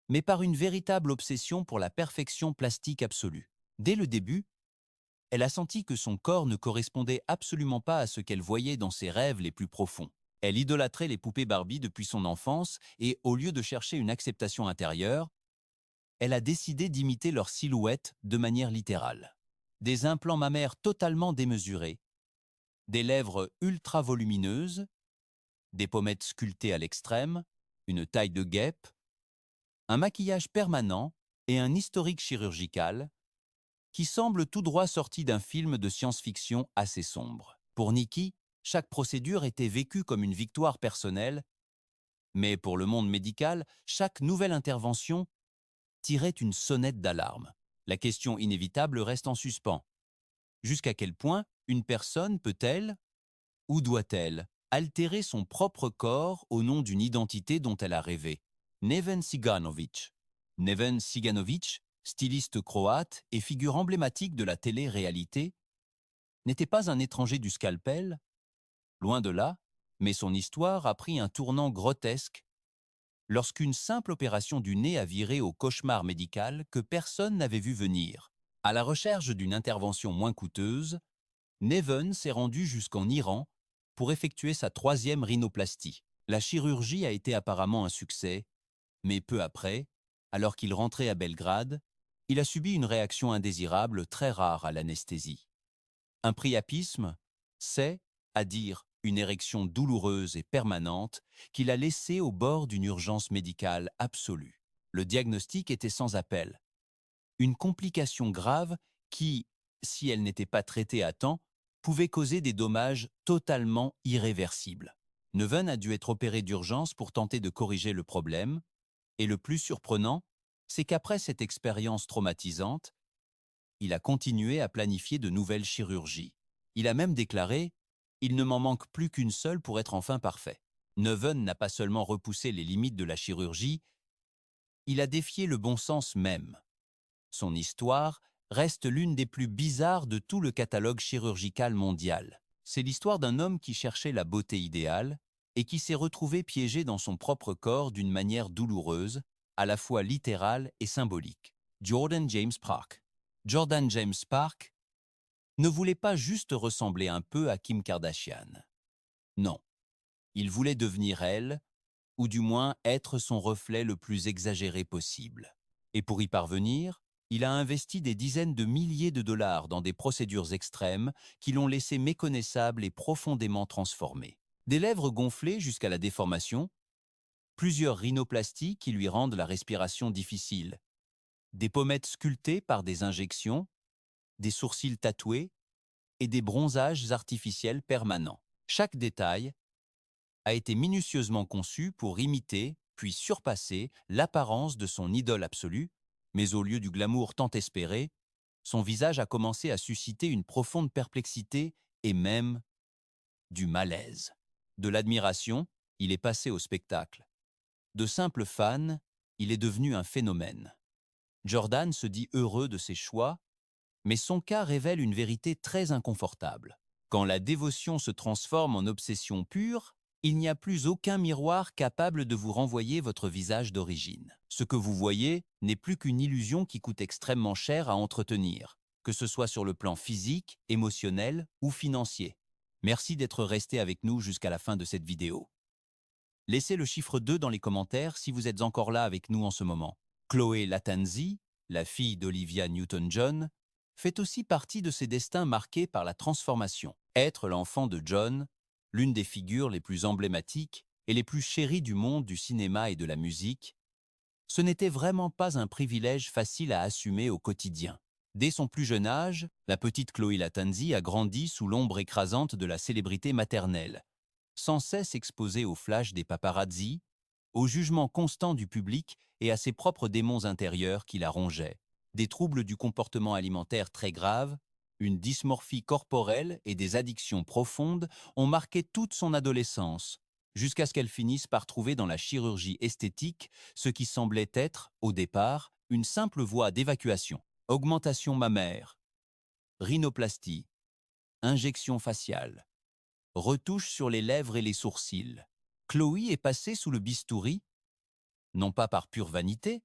mais par une véritable obsession pour la perfection plastique absolue. Dès le début, elle a senti que son corps ne correspondait absolument pas à ce qu'elle voyait dans ses rêves les plus profonds. Elle idolâtrait les poupées Barbie depuis son enfance et, au lieu de chercher une acceptation intérieure, elle a décidé d'imiter leur silhouette de manière littérale. Des implants mammaires totalement démesurés, des lèvres ultra volumineuses, des pommettes sculptées à l'extrême, une taille de guêpe, un maquillage permanent et un historique chirurgical qui semble tout droit sorti d'un film de science-fiction assez sombre. Pour Nikki, chaque procédure était vécue comme une victoire personnelle, mais pour le monde médical, chaque nouvelle intervention tirait une sonnette d'alarme. La question inévitable reste en suspens. Jusqu'à quel point une personne peut-elle, ou doit-elle, altérer son propre corps au nom d'une identité dont elle a rêvé? Neven Ciganović. Neven Ciganović, styliste croate et figure emblématique de la télé-réalité, n'était pas un étranger du scalpel, loin de là, mais son histoire a pris un tournant grotesque lorsqu'une simple opération du nez a viré au cauchemar médical que personne n'avait vu venir. À la recherche d'une intervention moins coûteuse, Neven s'est rendu jusqu'en Iran pour effectuer sa 3e rhinoplastie. La chirurgie a été apparemment un succès, mais peu après, alors qu'il rentrait à Belgrade, il a subi une réaction indésirable très rare à l'anesthésie. Un priapisme, c'est, à dire, une érection douloureuse et permanente qu'il a laissée au bord d'une urgence médicale absolue. Le diagnostic était sans appel. Une complication grave qui, si elle n'était pas traitée à temps, pouvait causer des dommages totalement irréversibles. Neven a dû être opéré d'urgence pour tenter de corriger le problème, et le plus surprenant, c'est qu'après cette expérience traumatisante, il a continué à planifier de nouvelles chirurgies. Il a même déclaré « Il ne m'en manque plus qu'une seule pour être enfin parfait ». Neven n'a pas seulement repoussé les limites de la chirurgie, il a défié le bon sens même. Son histoire reste l'une des plus bizarres de tout le catalogue chirurgical mondial. C'est l'histoire d'un homme qui cherchait la beauté idéale et qui s'est retrouvé piégé dans son propre corps d'une manière douloureuse, à la fois littérale et symbolique. Jordan James Park. Jordan James Park ne voulait pas juste ressembler un peu à Kim Kardashian. Non, il voulait devenir elle, ou du moins être son reflet le plus exagéré possible. Et pour y parvenir, il a investi des dizaines de milliers de dollars dans des procédures extrêmes qui l'ont laissé méconnaissable et profondément transformé. Des lèvres gonflées jusqu'à la déformation, plusieurs rhinoplasties qui lui rendent la respiration difficile, des pommettes sculptées par des injections, des sourcils tatoués et des bronzages artificiels permanents. Chaque détail a été minutieusement conçu pour imiter, puis surpasser l'apparence de son idole absolue, mais au lieu du glamour tant espéré, son visage a commencé à susciter une profonde perplexité et même du malaise. De l'admiration, il est passé au spectacle. De simple fan, il est devenu un phénomène. Jordan se dit heureux de ses choix, mais son cas révèle une vérité très inconfortable. Quand la dévotion se transforme en obsession pure, il n'y a plus aucun miroir capable de vous renvoyer votre visage d'origine. Ce que vous voyez n'est plus qu'une illusion qui coûte extrêmement cher à entretenir, que ce soit sur le plan physique, émotionnel ou financier. Merci d'être resté avec nous jusqu'à la fin de cette vidéo. Laissez le chiffre 2 dans les commentaires si vous êtes encore là avec nous en ce moment. Chloé Latanzi, la fille d'Olivia Newton-John, fait aussi partie de ces destins marqués par la transformation. Être l'enfant de John, l'une des figures les plus emblématiques et les plus chéries du monde du cinéma et de la musique, ce n'était vraiment pas un privilège facile à assumer au quotidien. Dès son plus jeune âge, la petite Chloé Latanzi a grandi sous l'ombre écrasante de la célébrité maternelle, sans cesse exposée aux flashs des paparazzi, au jugement constant du public et à ses propres démons intérieurs qui la rongeaient. Des troubles du comportement alimentaire très graves, une dysmorphie corporelle et des addictions profondes ont marqué toute son adolescence, jusqu'à ce qu'elle finisse par trouver dans la chirurgie esthétique ce qui semblait être, au départ, une simple voie d'évacuation. Augmentation mammaire, rhinoplastie, injection faciale, retouche sur les lèvres et les sourcils. Chloé est passée sous le bistouri, non pas par pure vanité,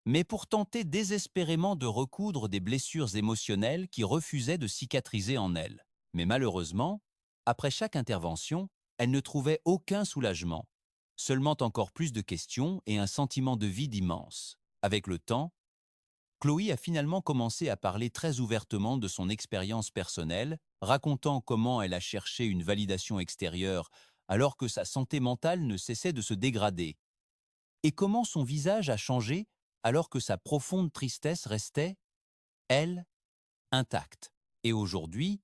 mais pour tenter désespérément de recoudre des blessures émotionnelles qui refusaient de cicatriser en elle. Mais malheureusement, après chaque intervention, elle ne trouvait aucun soulagement, seulement encore plus de questions et un sentiment de vide immense. Avec le temps, Chloé a finalement commencé à parler très ouvertement de son expérience personnelle, racontant comment elle a cherché une validation extérieure alors que sa santé mentale ne cessait de se dégrader, et comment son visage a changé alors que sa profonde tristesse restait, elle, intacte. Et aujourd'hui,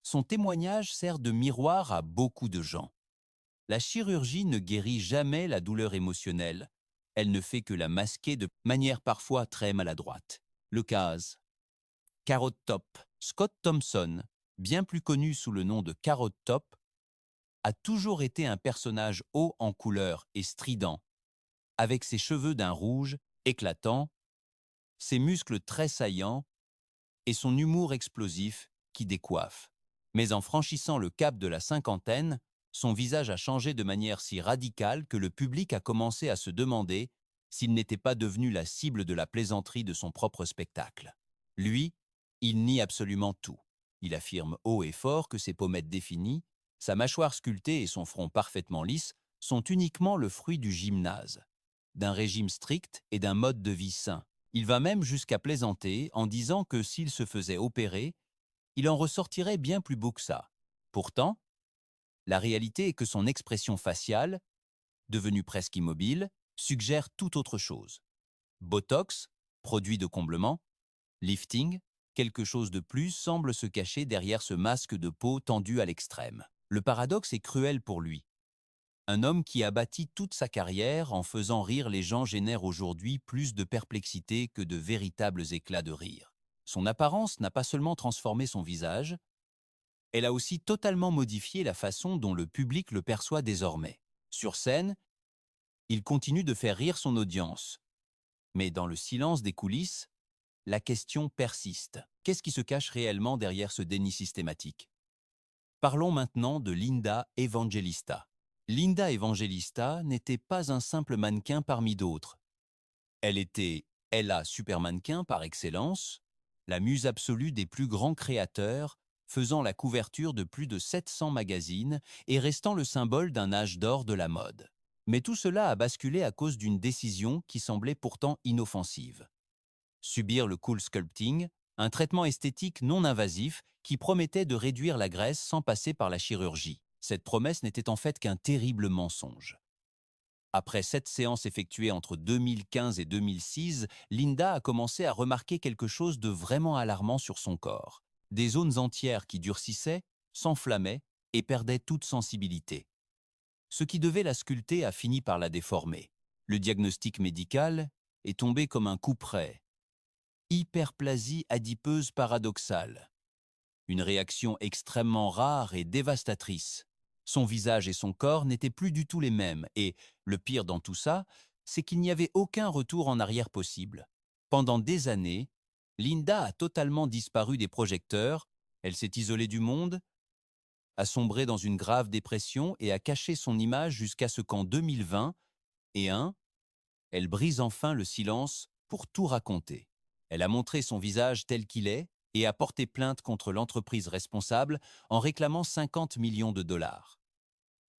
son témoignage sert de miroir à beaucoup de gens. La chirurgie ne guérit jamais la douleur émotionnelle. Elle ne fait que la masquer de manière parfois très maladroite. Le cas Carrot Top. Scott Thompson, bien plus connu sous le nom de Carrot Top, a toujours été un personnage haut en couleur et strident, avec ses cheveux d'un rouge éclatant, ses muscles très saillants et son humour explosif qui décoiffe. Mais en franchissant le cap de la cinquantaine, son visage a changé de manière si radicale que le public a commencé à se demander s'il n'était pas devenu la cible de la plaisanterie de son propre spectacle. Lui, il nie absolument tout. Il affirme haut et fort que ses pommettes définies, sa mâchoire sculptée et son front parfaitement lisse sont uniquement le fruit du gymnase, d'un régime strict et d'un mode de vie sain. Il va même jusqu'à plaisanter en disant que s'il se faisait opérer, il en ressortirait bien plus beau que ça. Pourtant, la réalité est que son expression faciale, devenue presque immobile, suggère tout autre chose. Botox, produit de comblement, lifting, quelque chose de plus semble se cacher derrière ce masque de peau tendu à l'extrême. Le paradoxe est cruel pour lui. Un homme qui a bâti toute sa carrière en faisant rire les gens génère aujourd'hui plus de perplexité que de véritables éclats de rire. Son apparence n'a pas seulement transformé son visage, elle a aussi totalement modifié la façon dont le public le perçoit désormais. Sur scène, il continue de faire rire son audience. Mais dans le silence des coulisses, la question persiste. Qu'est-ce qui se cache réellement derrière ce déni systématique? Parlons maintenant de Linda Evangelista. Linda Evangelista n'était pas un simple mannequin parmi d'autres. Elle était Ella Supermannequin par excellence, la muse absolue des plus grands créateurs, faisant la couverture de plus de 700 magazines et restant le symbole d'un âge d'or de la mode. Mais tout cela a basculé à cause d'une décision qui semblait pourtant inoffensive. Subir le cool sculpting, un traitement esthétique non invasif qui promettait de réduire la graisse sans passer par la chirurgie. Cette promesse n'était en fait qu'un terrible mensonge. Après 7 séances effectuées entre 2015 et 2006, Linda a commencé à remarquer quelque chose de vraiment alarmant sur son corps. Des zones entières qui durcissaient, s'enflammaient et perdaient toute sensibilité. Ce qui devait la sculpter a fini par la déformer. Le diagnostic médical est tombé comme un coup près. Hyperplasie adipeuse paradoxale. Une réaction extrêmement rare et dévastatrice. Son visage et son corps n'étaient plus du tout les mêmes et, le pire dans tout ça, c'est qu'il n'y avait aucun retour en arrière possible. Pendant des années, Linda a totalement disparu des projecteurs, elle s'est isolée du monde, a sombré dans une grave dépression et a caché son image jusqu'à ce qu'en 2021, elle brise enfin le silence pour tout raconter. Elle a montré son visage tel qu'il est et a porté plainte contre l'entreprise responsable en réclamant 50 millions de dollars.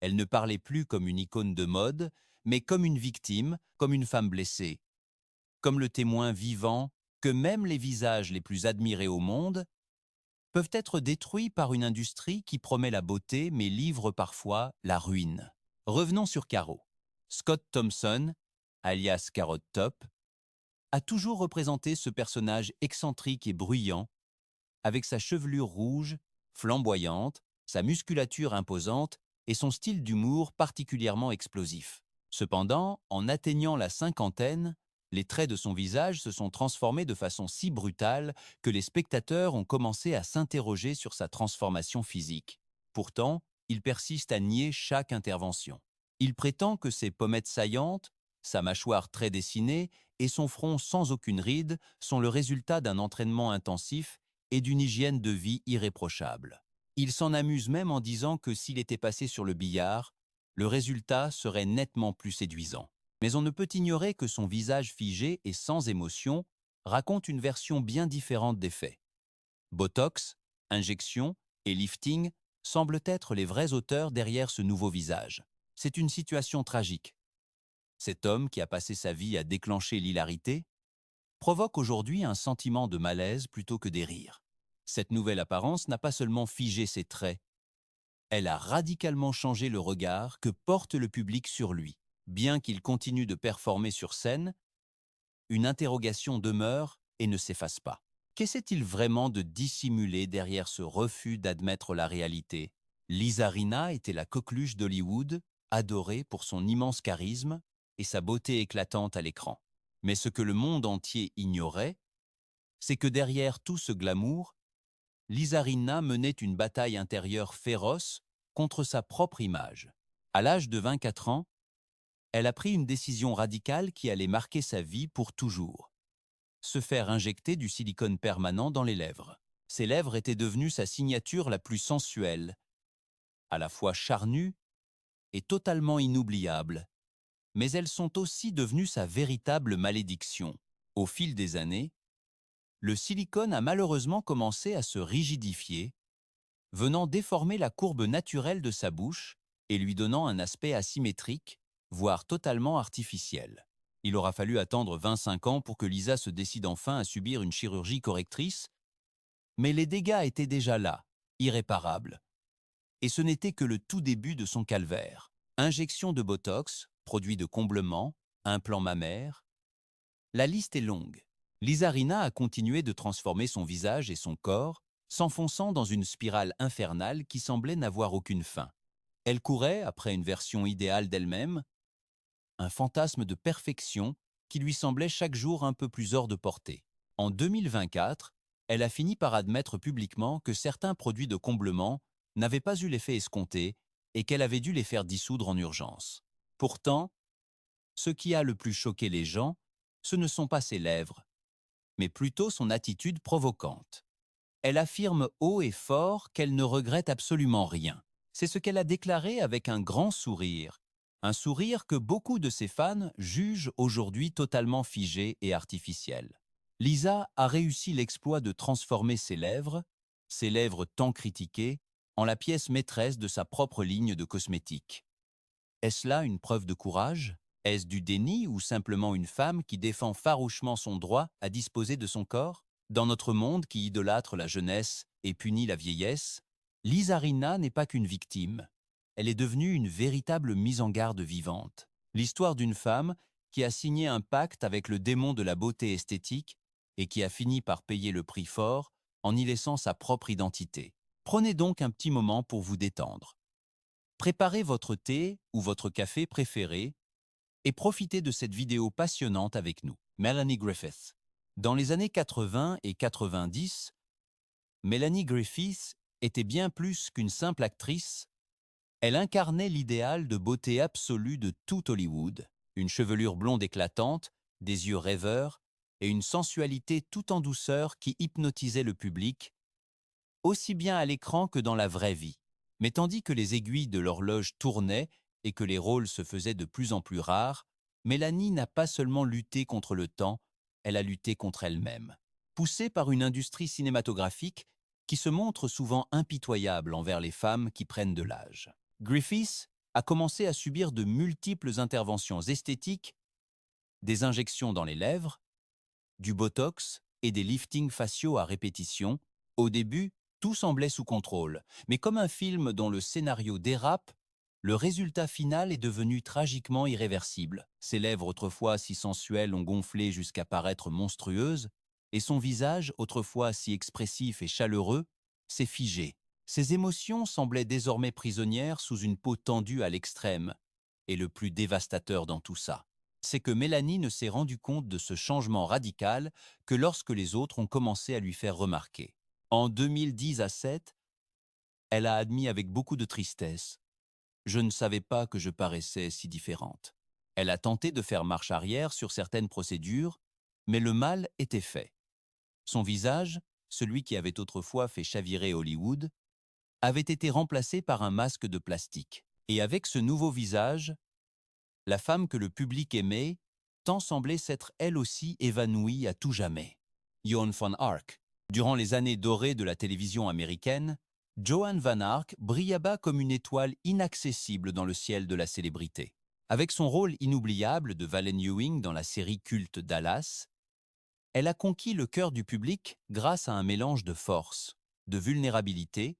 Elle ne parlait plus comme une icône de mode, mais comme une victime, comme une femme blessée, comme le témoin vivant que même les visages les plus admirés au monde peuvent être détruits par une industrie qui promet la beauté mais livre parfois la ruine. Revenons sur Caro. Scott Thompson, alias Carrot Top, a toujours représenté ce personnage excentrique et bruyant, avec sa chevelure rouge, flamboyante, sa musculature imposante et son style d'humour particulièrement explosif. Cependant, en atteignant la cinquantaine, les traits de son visage se sont transformés de façon si brutale que les spectateurs ont commencé à s'interroger sur sa transformation physique. Pourtant, il persiste à nier chaque intervention. Il prétend que ses pommettes saillantes, sa mâchoire très dessinée et son front sans aucune ride sont le résultat d'un entraînement intensif et d'une hygiène de vie irréprochable. Il s'en amuse même en disant que s'il était passé sur le billard, le résultat serait nettement plus séduisant. Mais on ne peut ignorer que son visage figé et sans émotion raconte une version bien différente des faits. Botox, injection et lifting semblent être les vrais auteurs derrière ce nouveau visage. C'est une situation tragique. Cet homme qui a passé sa vie à déclencher l'hilarité provoque aujourd'hui un sentiment de malaise plutôt que des rires. Cette nouvelle apparence n'a pas seulement figé ses traits, elle a radicalement changé le regard que porte le public sur lui. Bien qu'il continue de performer sur scène, une interrogation demeure et ne s'efface pas. Qu'essaie-t-il vraiment de dissimuler derrière ce refus d'admettre la réalité? Lisa Rinna était la coqueluche d'Hollywood, adorée pour son immense charisme et sa beauté éclatante à l'écran. Mais ce que le monde entier ignorait, c'est que derrière tout ce glamour, Lisa Rinna menait une bataille intérieure féroce contre sa propre image. À l'âge de 24 ans, elle a pris une décision radicale qui allait marquer sa vie pour toujours. Se faire injecter du silicone permanent dans les lèvres. Ses lèvres étaient devenues sa signature la plus sensuelle, à la fois charnue et totalement inoubliable, mais elles sont aussi devenues sa véritable malédiction. Au fil des années, le silicone a malheureusement commencé à se rigidifier, venant déformer la courbe naturelle de sa bouche et lui donnant un aspect asymétrique, voire totalement artificiel. Il aura fallu attendre 25 ans pour que Lisa se décide enfin à subir une chirurgie correctrice, mais les dégâts étaient déjà là, irréparables. Et ce n'était que le tout début de son calvaire. Injection de Botox, produit de comblement, implant mammaire. La liste est longue. Lisa Rinna a continué de transformer son visage et son corps, s'enfonçant dans une spirale infernale qui semblait n'avoir aucune fin. Elle courait après une version idéale d'elle-même, un fantasme de perfection qui lui semblait chaque jour un peu plus hors de portée. En 2024, elle a fini par admettre publiquement que certains produits de comblement n'avaient pas eu l'effet escompté et qu'elle avait dû les faire dissoudre en urgence. Pourtant, ce qui a le plus choqué les gens, ce ne sont pas ses lèvres, mais plutôt son attitude provocante. Elle affirme haut et fort qu'elle ne regrette absolument rien. C'est ce qu'elle a déclaré avec un grand sourire. Un sourire que beaucoup de ses fans jugent aujourd'hui totalement figé et artificiel. Lisa a réussi l'exploit de transformer ses lèvres tant critiquées, en la pièce maîtresse de sa propre ligne de cosmétiques. Est-ce là une preuve de courage? Est-ce du déni ou simplement une femme qui défend farouchement son droit à disposer de son corps? Dans notre monde qui idolâtre la jeunesse et punit la vieillesse, Lisa Rinna n'est pas qu'une victime. Elle est devenue une véritable mise en garde vivante. L'histoire d'une femme qui a signé un pacte avec le démon de la beauté esthétique et qui a fini par payer le prix fort en y laissant sa propre identité. Prenez donc un petit moment pour vous détendre. Préparez votre thé ou votre café préféré et profitez de cette vidéo passionnante avec nous. Melanie Griffith. Dans les années 80 et 90, Melanie Griffith était bien plus qu'une simple actrice. Elle incarnait l'idéal de beauté absolue de tout Hollywood, une chevelure blonde éclatante, des yeux rêveurs et une sensualité tout en douceur qui hypnotisait le public, aussi bien à l'écran que dans la vraie vie. Mais tandis que les aiguilles de l'horloge tournaient et que les rôles se faisaient de plus en plus rares, Mélanie n'a pas seulement lutté contre le temps, elle a lutté contre elle-même. Poussée par une industrie cinématographique qui se montre souvent impitoyable envers les femmes qui prennent de l'âge. Griffith a commencé à subir de multiples interventions esthétiques, des injections dans les lèvres, du botox et des liftings faciaux à répétition. Au début, tout semblait sous contrôle, mais comme un film dont le scénario dérape, le résultat final est devenu tragiquement irréversible. Ses lèvres autrefois si sensuelles ont gonflé jusqu'à paraître monstrueuses, et son visage, autrefois si expressif et chaleureux, s'est figé. Ses émotions semblaient désormais prisonnières sous une peau tendue à l'extrême, et le plus dévastateur dans tout ça, c'est que Mélanie ne s'est rendue compte de ce changement radical que lorsque les autres ont commencé à lui faire remarquer. En 2010 à 7, elle a admis avec beaucoup de tristesse: je ne savais pas que je paraissais si différente. Elle a tenté de faire marche arrière sur certaines procédures, mais le mal était fait. Son visage, celui qui avait autrefois fait chavirer Hollywood, avait été remplacé par un masque de plastique. Et avec ce nouveau visage, la femme que le public aimait tant semblait s'être elle aussi évanouie à tout jamais. Joan van Ark. Durant les années dorées de la télévision américaine, Joan van Ark brilla bas comme une étoile inaccessible dans le ciel de la célébrité. Avec son rôle inoubliable de Valen Ewing dans la série culte Dallas, elle a conquis le cœur du public grâce à un mélange de force, de vulnérabilité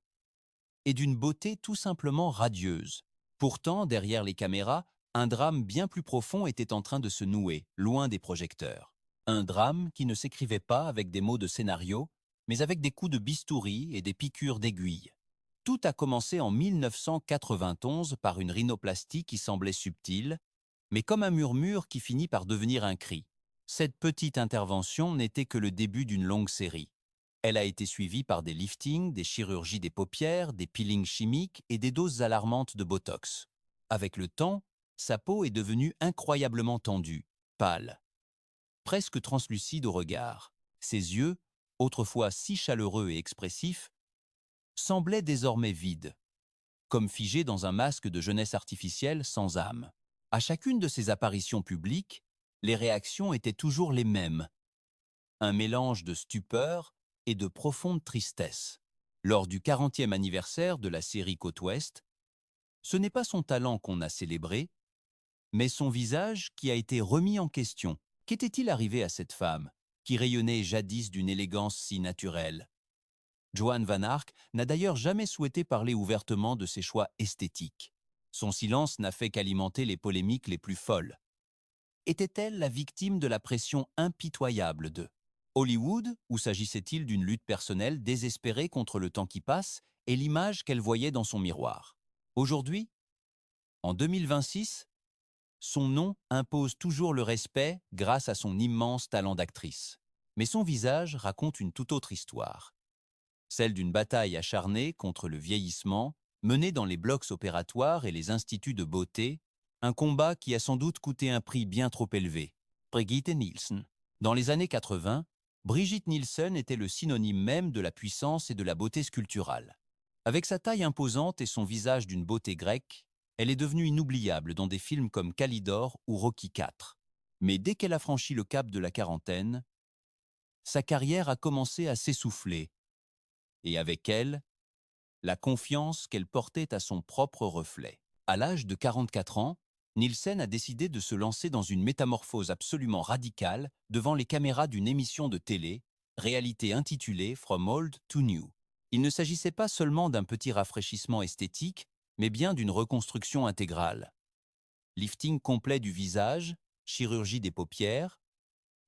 et d'une beauté tout simplement radieuse. Pourtant, derrière les caméras, un drame bien plus profond était en train de se nouer, loin des projecteurs. Un drame qui ne s'écrivait pas avec des mots de scénario, mais avec des coups de bistouri et des piqûres d'aiguilles. Tout a commencé en 1991 par une rhinoplastie qui semblait subtile, mais comme un murmure qui finit par devenir un cri. Cette petite intervention n'était que le début d'une longue série. Elle a été suivie par des liftings, des chirurgies des paupières, des peelings chimiques et des doses alarmantes de Botox. Avec le temps, sa peau est devenue incroyablement tendue, pâle, presque translucide au regard. Ses yeux, autrefois si chaleureux et expressifs, semblaient désormais vides, comme figés dans un masque de jeunesse artificielle sans âme. À chacune de ses apparitions publiques, les réactions étaient toujours les mêmes. Un mélange de stupeur et de profonde tristesse. Lors du 40e anniversaire de la série Côte Ouest, ce n'est pas son talent qu'on a célébré, mais son visage qui a été remis en question. Qu'était-il arrivé à cette femme, qui rayonnait jadis d'une élégance si naturelle? Joan van Ark n'a d'ailleurs jamais souhaité parler ouvertement de ses choix esthétiques. Son silence n'a fait qu'alimenter les polémiques les plus folles. Était-elle la victime de la pression impitoyable de Hollywood, ou s'agissait-il d'une lutte personnelle désespérée contre le temps qui passe et l'image qu'elle voyait dans son miroir? Aujourd'hui, en 2026, son nom impose toujours le respect grâce à son immense talent d'actrice. Mais son visage raconte une toute autre histoire. Celle d'une bataille acharnée contre le vieillissement, menée dans les blocs opératoires et les instituts de beauté, un combat qui a sans doute coûté un prix bien trop élevé. Brigitte Nielsen. Dans les années 80, Brigitte Nielsen était le synonyme même de la puissance et de la beauté sculpturale. Avec sa taille imposante et son visage d'une beauté grecque, elle est devenue inoubliable dans des films comme Calidor ou Rocky IV. Mais dès qu'elle a franchi le cap de la quarantaine, sa carrière a commencé à s'essouffler, et avec elle, la confiance qu'elle portait à son propre reflet. À l'âge de 44 ans, Nielsen a décidé de se lancer dans une métamorphose absolument radicale devant les caméras d'une émission de télé, réalité intitulée From Old to New. Il ne s'agissait pas seulement d'un petit rafraîchissement esthétique, mais bien d'une reconstruction intégrale. Lifting complet du visage, chirurgie des paupières,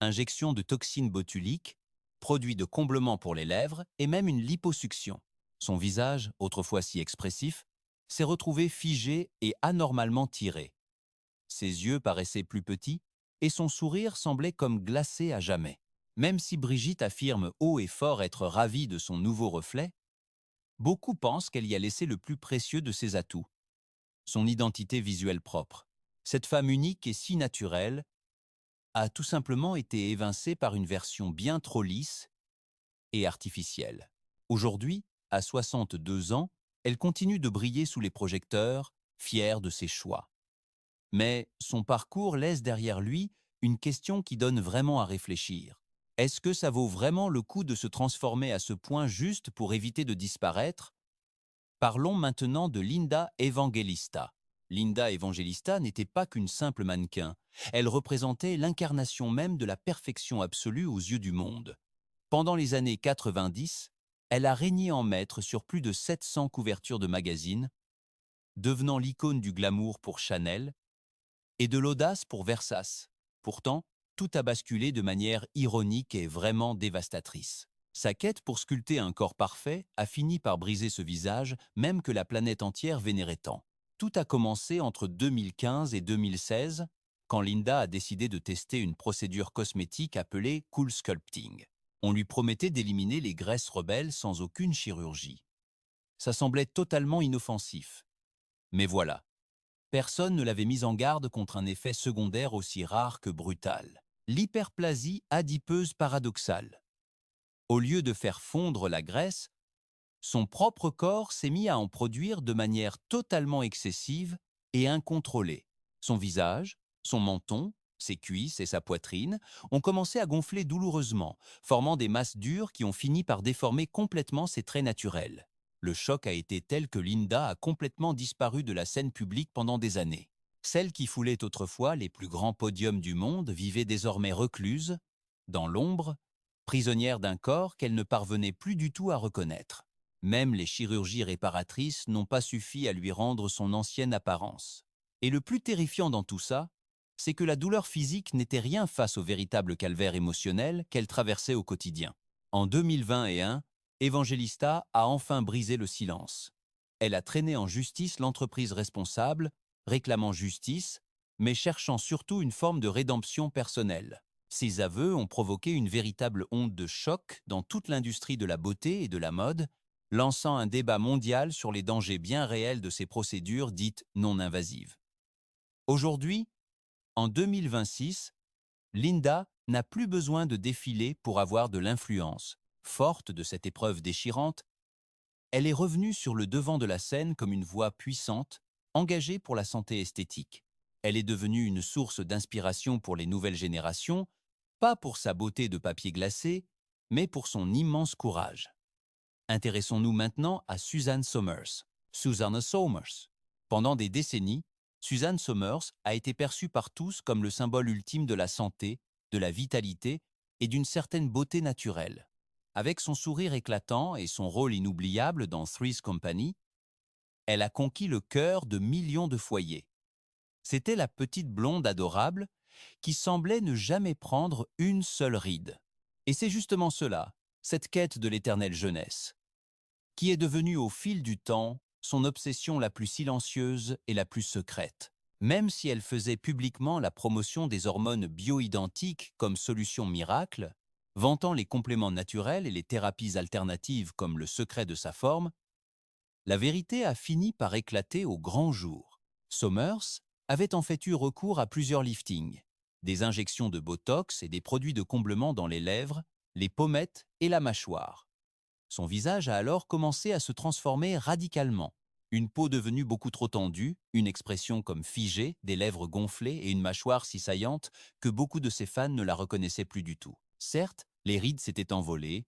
injection de toxines botuliques, produits de comblement pour les lèvres et même une liposuction. Son visage, autrefois si expressif, s'est retrouvé figé et anormalement tiré. Ses yeux paraissaient plus petits et son sourire semblait comme glacé à jamais. Même si Brigitte affirme haut et fort être ravie de son nouveau reflet, beaucoup pensent qu'elle y a laissé le plus précieux de ses atouts, son identité visuelle propre. Cette femme unique et si naturelle a tout simplement été évincée par une version bien trop lisse et artificielle. Aujourd'hui, à 62 ans, elle continue de briller sous les projecteurs, fière de ses choix. Mais son parcours laisse derrière lui une question qui donne vraiment à réfléchir. Est-ce que ça vaut vraiment le coup de se transformer à ce point juste pour éviter de disparaître? Parlons maintenant de Linda Evangelista. Linda Evangelista n'était pas qu'une simple mannequin. Elle représentait l'incarnation même de la perfection absolue aux yeux du monde. Pendant les années 90, elle a régné en maître sur plus de 700 couvertures de magazines, devenant l'icône du glamour pour Chanel et de l'audace pour Versace. Pourtant, tout a basculé de manière ironique et vraiment dévastatrice. Sa quête pour sculpter un corps parfait a fini par briser ce visage, même que la planète entière vénérait tant. Tout a commencé entre 2015 et 2016, quand Linda a décidé de tester une procédure cosmétique appelée Cool Sculpting. On lui promettait d'éliminer les graisses rebelles sans aucune chirurgie. Ça semblait totalement inoffensif. Mais voilà, personne ne l'avait mise en garde contre un effet secondaire aussi rare que brutal. L'hyperplasie adipeuse paradoxale. Au lieu de faire fondre la graisse, son propre corps s'est mis à en produire de manière totalement excessive et incontrôlée. Son visage, son menton, ses cuisses et sa poitrine ont commencé à gonfler douloureusement, formant des masses dures qui ont fini par déformer complètement ses traits naturels. Le choc a été tel que Linda a complètement disparu de la scène publique pendant des années. Celle qui foulait autrefois les plus grands podiums du monde vivait désormais recluse, dans l'ombre, prisonnière d'un corps qu'elle ne parvenait plus du tout à reconnaître. Même les chirurgies réparatrices n'ont pas suffi à lui rendre son ancienne apparence. Et le plus terrifiant dans tout ça, c'est que la douleur physique n'était rien face au véritable calvaire émotionnel qu'elle traversait au quotidien. En 2021, Evangelista a enfin brisé le silence. Elle a traîné en justice l'entreprise responsable, réclamant justice, mais cherchant surtout une forme de rédemption personnelle. Ses aveux ont provoqué une véritable onde de choc dans toute l'industrie de la beauté et de la mode, lançant un débat mondial sur les dangers bien réels de ces procédures dites non invasives. Aujourd'hui, en 2026, Linda n'a plus besoin de défiler pour avoir de l'influence. Forte de cette épreuve déchirante, elle est revenue sur le devant de la scène comme une voix puissante, engagée pour la santé esthétique. Elle est devenue une source d'inspiration pour les nouvelles générations, pas pour sa beauté de papier glacé, mais pour son immense courage. Intéressons-nous maintenant à Suzanne Somers. Susanna Somers. Pendant des décennies, Suzanne Somers a été perçue par tous comme le symbole ultime de la santé, de la vitalité et d'une certaine beauté naturelle. Avec son sourire éclatant et son rôle inoubliable dans Three's Company, elle a conquis le cœur de millions de foyers. C'était la petite blonde adorable qui semblait ne jamais prendre une seule ride. Et c'est justement cela, cette quête de l'éternelle jeunesse, qui est devenue au fil du temps son obsession la plus silencieuse et la plus secrète. Même si elle faisait publiquement la promotion des hormones bioidentiques comme solution miracle, vantant les compléments naturels et les thérapies alternatives comme le secret de sa forme, la vérité a fini par éclater au grand jour. Somers avait en fait eu recours à plusieurs liftings, des injections de Botox et des produits de comblement dans les lèvres, les pommettes et la mâchoire. Son visage a alors commencé à se transformer radicalement. Une peau devenue beaucoup trop tendue, une expression comme figée, des lèvres gonflées et une mâchoire si saillante que beaucoup de ses fans ne la reconnaissaient plus du tout. Certes, les rides s'étaient envolées,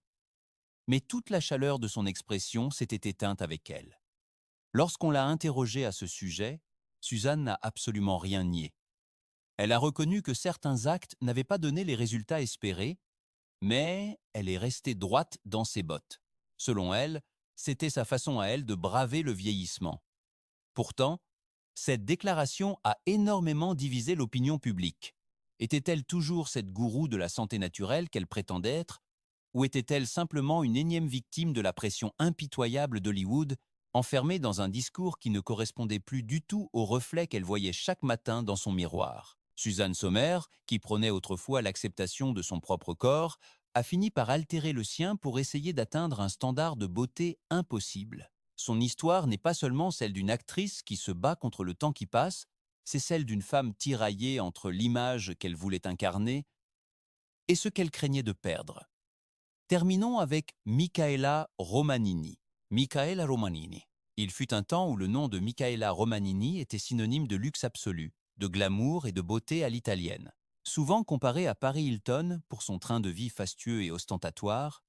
mais toute la chaleur de son expression s'était éteinte avec elle. Lorsqu'on l'a interrogée à ce sujet, Suzanne n'a absolument rien nié. Elle a reconnu que certains actes n'avaient pas donné les résultats espérés, mais elle est restée droite dans ses bottes. Selon elle, c'était sa façon à elle de braver le vieillissement. Pourtant, cette déclaration a énormément divisé l'opinion publique. Était-elle toujours cette gourou de la santé naturelle qu'elle prétendait être, ou était-elle simplement une énième victime de la pression impitoyable d'Hollywood, enfermée dans un discours qui ne correspondait plus du tout au reflet qu'elle voyait chaque matin dans son miroir? Suzanne Sommer, qui prônait autrefois l'acceptation de son propre corps, a fini par altérer le sien pour essayer d'atteindre un standard de beauté impossible. Son histoire n'est pas seulement celle d'une actrice qui se bat contre le temps qui passe, c'est celle d'une femme tiraillée entre l'image qu'elle voulait incarner et ce qu'elle craignait de perdre. Terminons avec Micaela Romanini. Micaela Romanini. Il fut un temps où le nom de Micaela Romanini était synonyme de luxe absolu, de glamour et de beauté à l'italienne. Souvent comparée à Paris Hilton pour son train de vie fastueux et ostentatoire,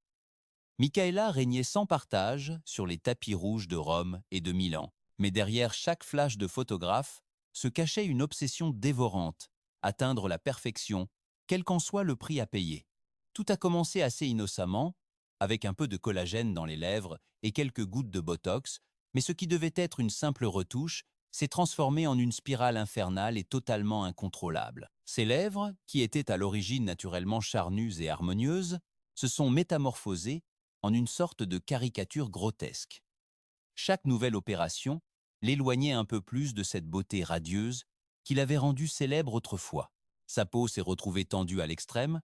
Micaela régnait sans partage sur les tapis rouges de Rome et de Milan. Mais derrière chaque flash de photographe se cachait une obsession dévorante, atteindre la perfection, quel qu'en soit le prix à payer. Tout a commencé assez innocemment, avec un peu de collagène dans les lèvres et quelques gouttes de Botox, mais ce qui devait être une simple retouche s'est transformé en une spirale infernale et totalement incontrôlable. Ses lèvres, qui étaient à l'origine naturellement charnues et harmonieuses, se sont métamorphosées en une sorte de caricature grotesque. Chaque nouvelle opération, l'éloignait un peu plus de cette beauté radieuse qui l'avait rendue célèbre autrefois. Sa peau s'est retrouvée tendue à l'extrême,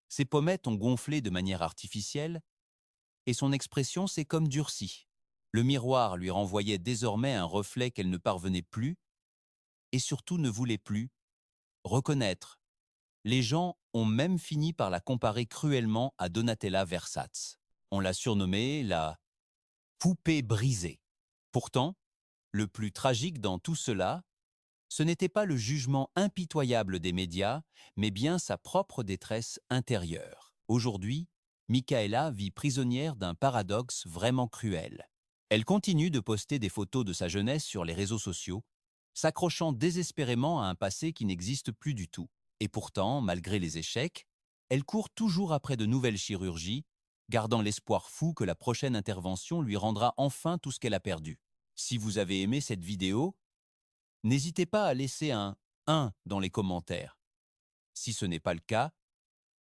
ses pommettes ont gonflé de manière artificielle et son expression s'est comme durcie. Le miroir lui renvoyait désormais un reflet qu'elle ne parvenait plus, et surtout ne voulait plus, reconnaître. Les gens ont même fini par la comparer cruellement à Donatella Versace. On l'a surnommée la poupée brisée. Pourtant, le plus tragique dans tout cela, ce n'était pas le jugement impitoyable des médias, mais bien sa propre détresse intérieure. Aujourd'hui, Michaela vit prisonnière d'un paradoxe vraiment cruel. Elle continue de poster des photos de sa jeunesse sur les réseaux sociaux, s'accrochant désespérément à un passé qui n'existe plus du tout. Et pourtant, malgré les échecs, elle court toujours après de nouvelles chirurgies, gardant l'espoir fou que la prochaine intervention lui rendra enfin tout ce qu'elle a perdu. Si vous avez aimé cette vidéo, n'hésitez pas à laisser un 1 dans les commentaires. Si ce n'est pas le cas,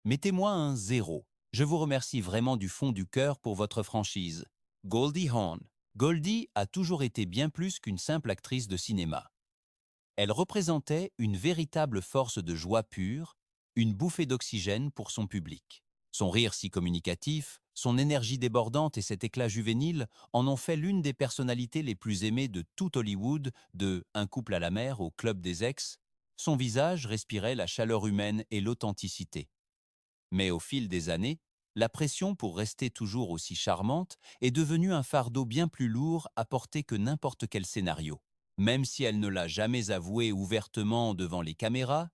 mettez-moi un 0. Je vous remercie vraiment du fond du cœur pour votre franchise. Goldie Hawn. Goldie a toujours été bien plus qu'une simple actrice de cinéma. Elle représentait une véritable force de joie pure, une bouffée d'oxygène pour son public. Son rire si communicatif, son énergie débordante et cet éclat juvénile en ont fait l'une des personnalités les plus aimées de tout Hollywood, de Un couple à la mer au Club des Ex. Son visage respirait la chaleur humaine et l'authenticité. Mais au fil des années, la pression pour rester toujours aussi charmante est devenue un fardeau bien plus lourd à porter que n'importe quel scénario. Même si elle ne l'a jamais avoué ouvertement devant les caméras,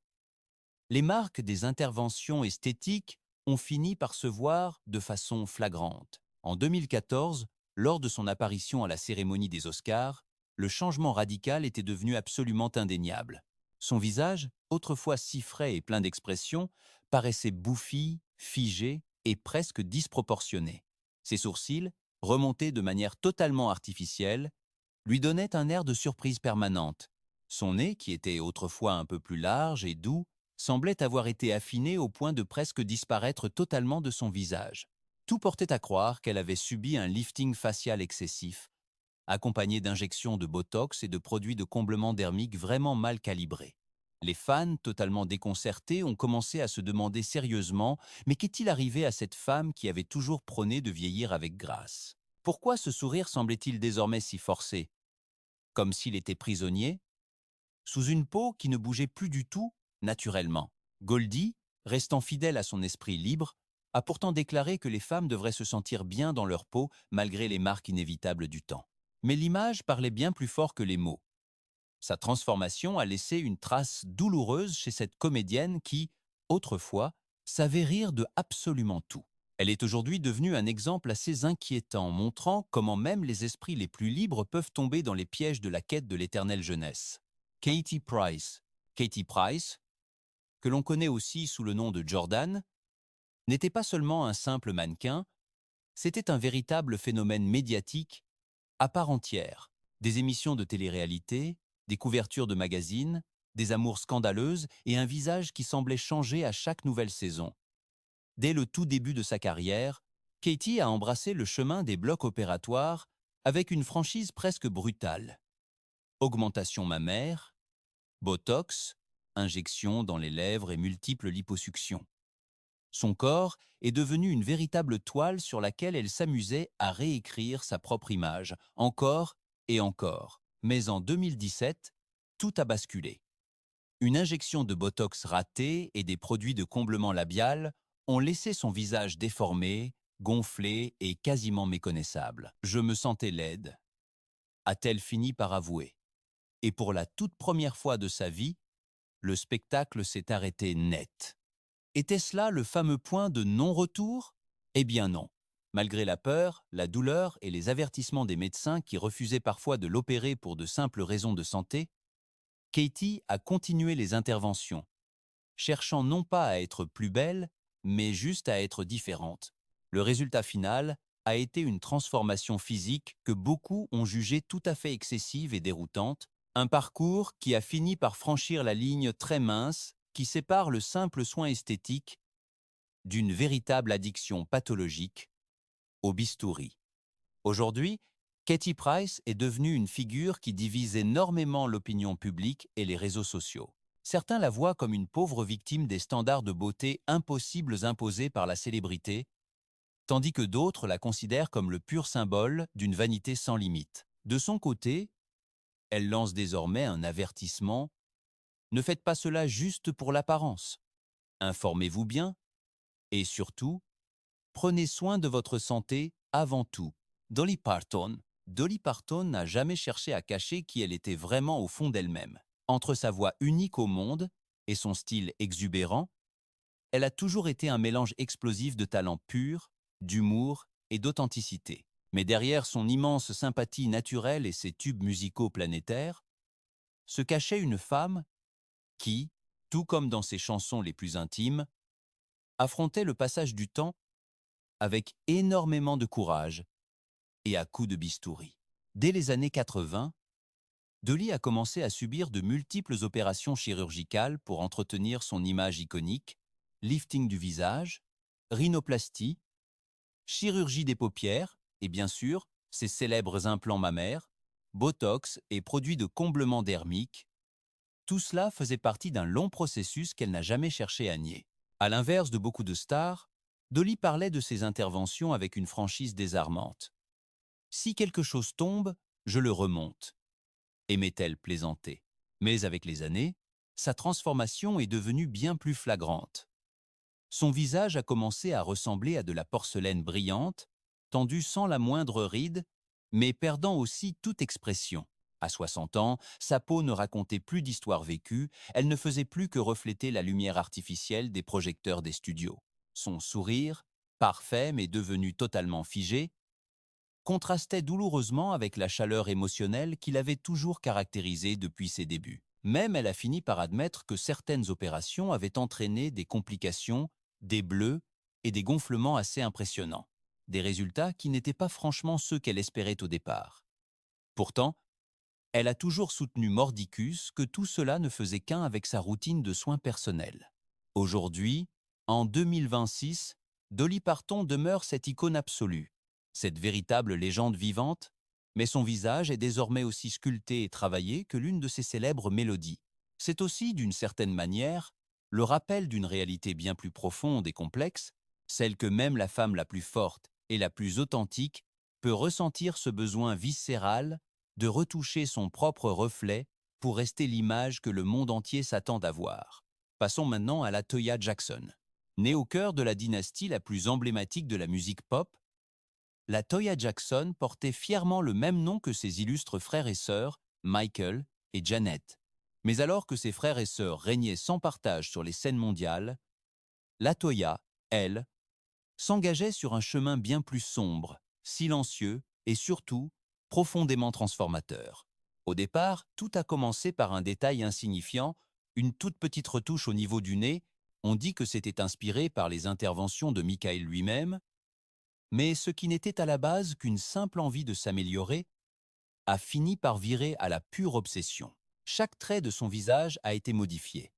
les marques des interventions esthétiques ont fini par se voir de façon flagrante. En 2014, lors de son apparition à la cérémonie des Oscars, le changement radical était devenu absolument indéniable. Son visage, autrefois si frais et plein d'expression, paraissait bouffi, figé et presque disproportionné. Ses sourcils, remontés de manière totalement artificielle, lui donnaient un air de surprise permanente. Son nez, qui était autrefois un peu plus large et doux, semblait avoir été affiné au point de presque disparaître totalement de son visage. Tout portait à croire qu'elle avait subi un lifting facial excessif, accompagné d'injections de botox et de produits de comblement dermique vraiment mal calibrés. Les fans, totalement déconcertés, ont commencé à se demander sérieusement « Mais qu'est-il arrivé à cette femme qui avait toujours prôné de vieillir avec grâce ?» Pourquoi ce sourire semblait-il désormais si forcé, comme s'il était prisonnier, sous une peau qui ne bougeait plus du tout naturellement? Goldie, restant fidèle à son esprit libre, a pourtant déclaré que les femmes devraient se sentir bien dans leur peau malgré les marques inévitables du temps. Mais l'image parlait bien plus fort que les mots. Sa transformation a laissé une trace douloureuse chez cette comédienne qui, autrefois, savait rire de absolument tout. Elle est aujourd'hui devenue un exemple assez inquiétant, montrant comment même les esprits les plus libres peuvent tomber dans les pièges de la quête de l'éternelle jeunesse. Katie Price. Katie Price, que l'on connaît aussi sous le nom de Jordan, n'était pas seulement un simple mannequin, c'était un véritable phénomène médiatique à part entière. Des émissions de télé-réalité, des couvertures de magazines, des amours scandaleuses et un visage qui semblait changer à chaque nouvelle saison. Dès le tout début de sa carrière, Katie a embrassé le chemin des blocs opératoires avec une franchise presque brutale. Augmentation mammaire, botox, injections dans les lèvres et multiples liposuctions. Son corps est devenu une véritable toile sur laquelle elle s'amusait à réécrire sa propre image, encore et encore. Mais en 2017, tout a basculé. Une injection de botox ratée et des produits de comblement labial ont laissé son visage déformé, gonflé et quasiment méconnaissable. « Je me sentais laide », a-t-elle fini par avouer. Et pour la toute première fois de sa vie, le spectacle s'est arrêté net. Était-ce là le fameux point de non-retour? Eh bien non. Malgré la peur, la douleur et les avertissements des médecins qui refusaient parfois de l'opérer pour de simples raisons de santé, Katie a continué les interventions, cherchant non pas à être plus belle, mais juste à être différente. Le résultat final a été une transformation physique que beaucoup ont jugée tout à fait excessive et déroutante, un parcours qui a fini par franchir la ligne très mince qui sépare le simple soin esthétique d'une véritable addiction pathologique au bistouri. Aujourd'hui, Katie Price est devenue une figure qui divise énormément l'opinion publique et les réseaux sociaux. Certains la voient comme une pauvre victime des standards de beauté impossibles imposés par la célébrité, tandis que d'autres la considèrent comme le pur symbole d'une vanité sans limite. De son côté, elle lance désormais un avertissement: ne faites pas cela juste pour l'apparence. Informez-vous bien et surtout, prenez soin de votre santé avant tout. Dolly Parton. Dolly Parton n'a jamais cherché à cacher qui elle était vraiment au fond d'elle-même. Entre sa voix unique au monde et son style exubérant, elle a toujours été un mélange explosif de talent pur, d'humour et d'authenticité. Mais derrière son immense sympathie naturelle et ses tubes musicaux planétaires, se cachait une femme qui, tout comme dans ses chansons les plus intimes, affrontait le passage du temps avec énormément de courage et à coups de bistouri. Dès les années 80, Dolly a commencé à subir de multiples opérations chirurgicales pour entretenir son image iconique: lifting du visage, rhinoplastie, chirurgie des paupières et bien sûr ses célèbres implants mammaires, botox et produits de comblement dermique. Tout cela faisait partie d'un long processus qu'elle n'a jamais cherché à nier. À l'inverse de beaucoup de stars, Dolly parlait de ses interventions avec une franchise désarmante. Si quelque chose tombe, je le remonte, aimait-elle plaisanter. Mais avec les années, sa transformation est devenue bien plus flagrante. Son visage a commencé à ressembler à de la porcelaine brillante, tendue sans la moindre ride, mais perdant aussi toute expression. À 60 ans, sa peau ne racontait plus d'histoire vécue, elle ne faisait plus que refléter la lumière artificielle des projecteurs des studios. Son sourire, parfait mais devenu totalement figé, contrastait douloureusement avec la chaleur émotionnelle qui l'avait toujours caractérisée depuis ses débuts. Même elle a fini par admettre que certaines opérations avaient entraîné des complications, des bleus et des gonflements assez impressionnants. Des résultats qui n'étaient pas franchement ceux qu'elle espérait au départ. Pourtant, elle a toujours soutenu mordicus que tout cela ne faisait qu'un avec sa routine de soins personnels. Aujourd'hui, en 2026, Dolly Parton demeure cette icône absolue, cette véritable légende vivante, mais son visage est désormais aussi sculpté et travaillé que l'une de ses célèbres mélodies. C'est aussi, d'une certaine manière, le rappel d'une réalité bien plus profonde et complexe, celle que même la femme la plus forte et la plus authentique peut ressentir ce besoin viscéral de retoucher son propre reflet pour rester l'image que le monde entier s'attend à voir. Passons maintenant à LaToya Jackson. Née au cœur de la dynastie la plus emblématique de la musique pop, LaToya Jackson portait fièrement le même nom que ses illustres frères et sœurs, Michael et Janet. Mais alors que ses frères et sœurs régnaient sans partage sur les scènes mondiales, LaToya, elle, s'engageait sur un chemin bien plus sombre, silencieux et surtout profondément transformateur. Au départ, tout a commencé par un détail insignifiant, une toute petite retouche au niveau du nez. On dit que c'était inspiré par les interventions de Michael lui-même, mais ce qui n'était à la base qu'une simple envie de s'améliorer a fini par virer à la pure obsession. Chaque trait de son visage a été modifié.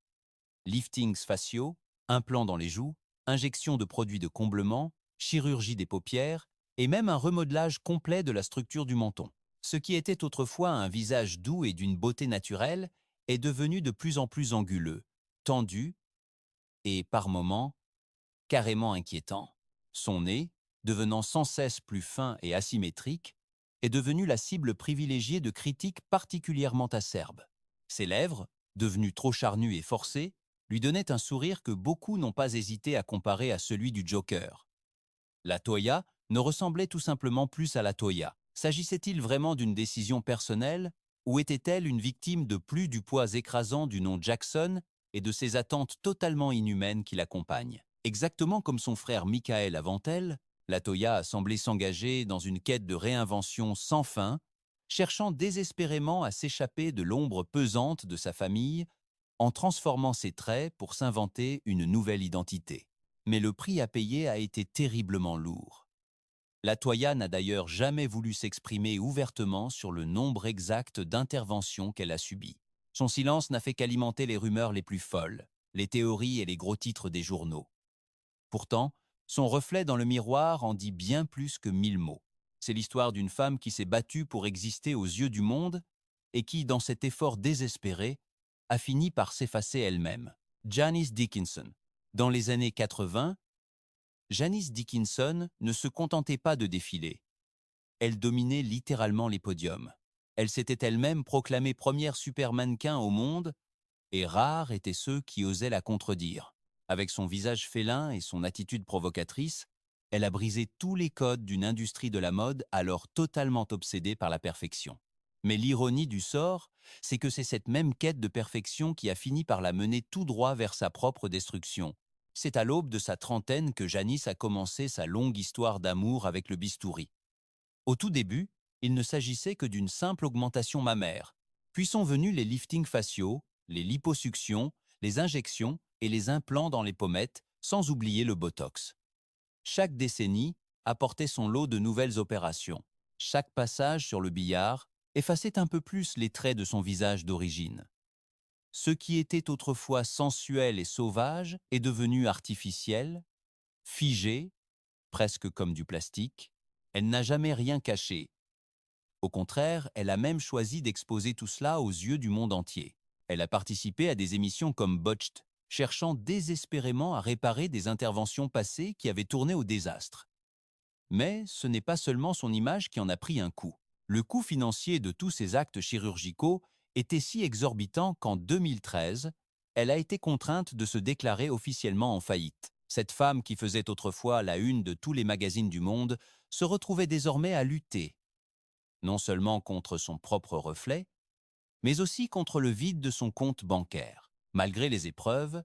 Liftings faciaux, implants dans les joues, injection de produits de comblement, chirurgie des paupières et même un remodelage complet de la structure du menton. Ce qui était autrefois un visage doux et d'une beauté naturelle est devenu de plus en plus anguleux, tendu et, par moments, carrément inquiétant. Son nez, devenant sans cesse plus fin et asymétrique, est devenu la cible privilégiée de critiques particulièrement acerbes. Ses lèvres, devenues trop charnues et forcées, lui donnaient un sourire que beaucoup n'ont pas hésité à comparer à celui du Joker. La Toya ne ressemblait tout simplement plus à la Toya. S'agissait-il vraiment d'une décision personnelle ou était-elle une victime de plus du poids écrasant du nom Jackson et de ses attentes totalement inhumaines qui l'accompagnent? Exactement comme son frère Michael avant elle, la Toya a semblé s'engager dans une quête de réinvention sans fin, cherchant désespérément à s'échapper de l'ombre pesante de sa famille en transformant ses traits pour s'inventer une nouvelle identité. Mais le prix à payer a été terriblement lourd. La Toya n'a d'ailleurs jamais voulu s'exprimer ouvertement sur le nombre exact d'interventions qu'elle a subies. Son silence n'a fait qu'alimenter les rumeurs les plus folles, les théories et les gros titres des journaux. Pourtant, son reflet dans le miroir en dit bien plus que 1000 mots. C'est l'histoire d'une femme qui s'est battue pour exister aux yeux du monde et qui, dans cet effort désespéré, a fini par s'effacer elle-même. Janice Dickinson. Dans les années 80, Janice Dickinson ne se contentait pas de défiler. Elle dominait littéralement les podiums. Elle s'était elle-même proclamée première super mannequin au monde, et rares étaient ceux qui osaient la contredire. Avec son visage félin et son attitude provocatrice, elle a brisé tous les codes d'une industrie de la mode alors totalement obsédée par la perfection. Mais l'ironie du sort, c'est que c'est cette même quête de perfection qui a fini par la mener tout droit vers sa propre destruction. C'est à l'aube de sa trentaine que Janice a commencé sa longue histoire d'amour avec le bistouri. Au tout début, il ne s'agissait que d'une simple augmentation mammaire. Puis sont venus les liftings faciaux, les liposuctions, les injections et les implants dans les pommettes, sans oublier le botox. Chaque décennie apportait son lot de nouvelles opérations. Chaque passage sur le billard effaçait un peu plus les traits de son visage d'origine. Ce qui était autrefois sensuel et sauvage est devenu artificiel, figé, presque comme du plastique. Elle n'a jamais rien caché. Au contraire, elle a même choisi d'exposer tout cela aux yeux du monde entier. Elle a participé à des émissions comme Botched, cherchant désespérément à réparer des interventions passées qui avaient tourné au désastre. Mais ce n'est pas seulement son image qui en a pris un coup. Le coût financier de tous ces actes chirurgicaux était si exorbitant qu'en 2013, elle a été contrainte de se déclarer officiellement en faillite. Cette femme qui faisait autrefois la une de tous les magazines du monde se retrouvait désormais à lutter, non seulement contre son propre reflet, mais aussi contre le vide de son compte bancaire. Malgré les épreuves,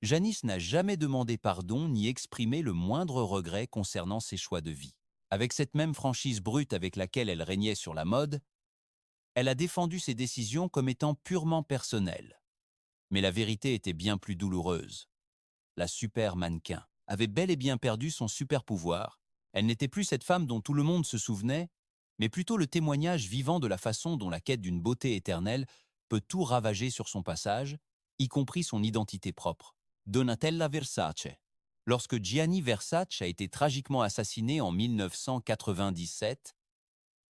Janice n'a jamais demandé pardon ni exprimé le moindre regret concernant ses choix de vie. Avec cette même franchise brute avec laquelle elle régnait sur la mode, elle a défendu ses décisions comme étant purement personnelles. Mais la vérité était bien plus douloureuse. La super mannequin avait bel et bien perdu son super pouvoir. Elle n'était plus cette femme dont tout le monde se souvenait, mais plutôt le témoignage vivant de la façon dont la quête d'une beauté éternelle peut tout ravager sur son passage, y compris son identité propre. Donatella Versace. Lorsque Gianni Versace a été tragiquement assassiné en 1997,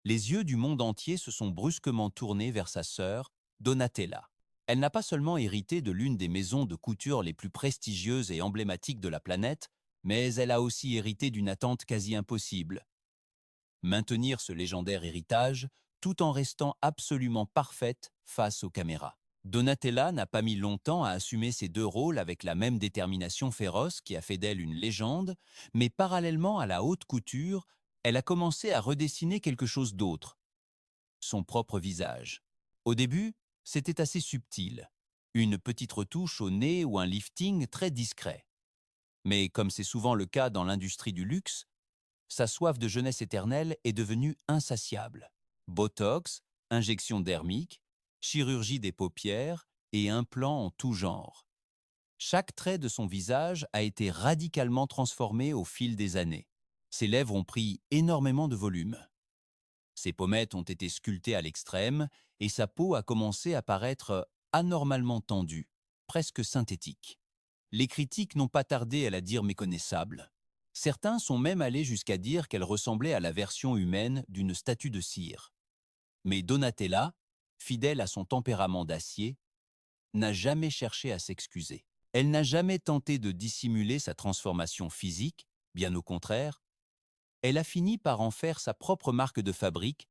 les yeux du monde entier se sont brusquement tournés vers sa sœur, Donatella. Elle n'a pas seulement hérité de l'une des maisons de couture les plus prestigieuses et emblématiques de la planète, mais elle a aussi hérité d'une attente quasi impossible. Maintenir ce légendaire héritage tout en restant absolument parfaite face aux caméras. Donatella n'a pas mis longtemps à assumer ces deux rôles avec la même détermination féroce qui a fait d'elle une légende, mais parallèlement à la haute couture, elle a commencé à redessiner quelque chose d'autre, son propre visage. Au début, c'était assez subtil, une petite retouche au nez ou un lifting très discret. Mais comme c'est souvent le cas dans l'industrie du luxe, sa soif de jeunesse éternelle est devenue insatiable. Botox, injection dermique, chirurgie des paupières et implants en tout genre. Chaque trait de son visage a été radicalement transformé au fil des années. Ses lèvres ont pris énormément de volume. Ses pommettes ont été sculptées à l'extrême et sa peau a commencé à paraître anormalement tendue, presque synthétique. Les critiques n'ont pas tardé à la dire méconnaissable. Certains sont même allés jusqu'à dire qu'elle ressemblait à la version humaine d'une statue de cire. Mais Donatella, fidèle à son tempérament d'acier, n'a jamais cherché à s'excuser. Elle n'a jamais tenté de dissimuler sa transformation physique, bien au contraire, elle a fini par en faire sa propre marque de fabrique,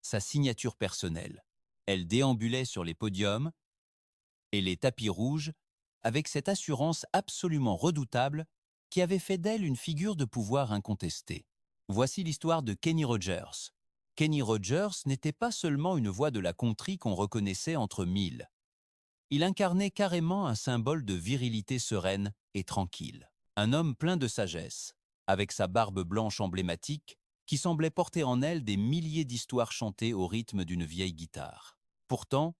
sa signature personnelle. Elle déambulait sur les podiums et les tapis rouges avec cette assurance absolument redoutable qui avait fait d'elle une figure de pouvoir incontestée. Voici l'histoire de Kenny Rogers. Kenny Rogers n'était pas seulement une voix de la country qu'on reconnaissait entre mille. Il incarnait carrément un symbole de virilité sereine et tranquille. Un homme plein de sagesse, avec sa barbe blanche emblématique, qui semblait porter en elle des milliers d'histoires chantées au rythme d'une vieille guitare. Pourtant,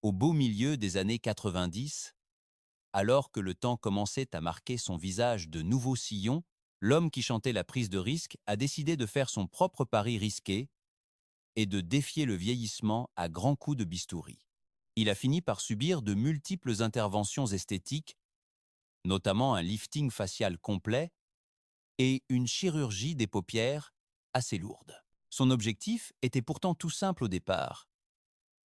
au beau milieu des années 90, alors que le temps commençait à marquer son visage de nouveaux sillons, l'homme qui chantait la prise de risque a décidé de faire son propre pari risqué et de défier le vieillissement à grands coups de bistouri. Il a fini par subir de multiples interventions esthétiques, notamment un lifting facial complet et une chirurgie des paupières assez lourde. Son objectif était pourtant tout simple au départ.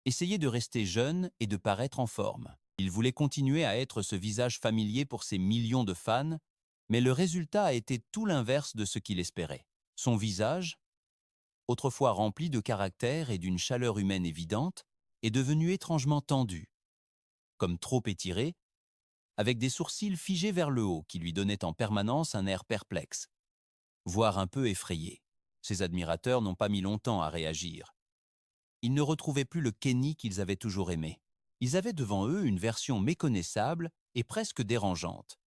Essayer de rester jeune et de paraître en forme. Il voulait continuer à être ce visage familier pour ses millions de fans, mais le résultat a été tout l'inverse de ce qu'il espérait. Son visage, autrefois rempli de caractère et d'une chaleur humaine évidente, est devenu étrangement tendu, comme trop étiré, avec des sourcils figés vers le haut qui lui donnaient en permanence un air perplexe, voire un peu effrayé. Ses admirateurs n'ont pas mis longtemps à réagir. Ils ne retrouvaient plus le Kenny qu'ils avaient toujours aimé. Ils avaient devant eux une version méconnaissable et presque dérangeante.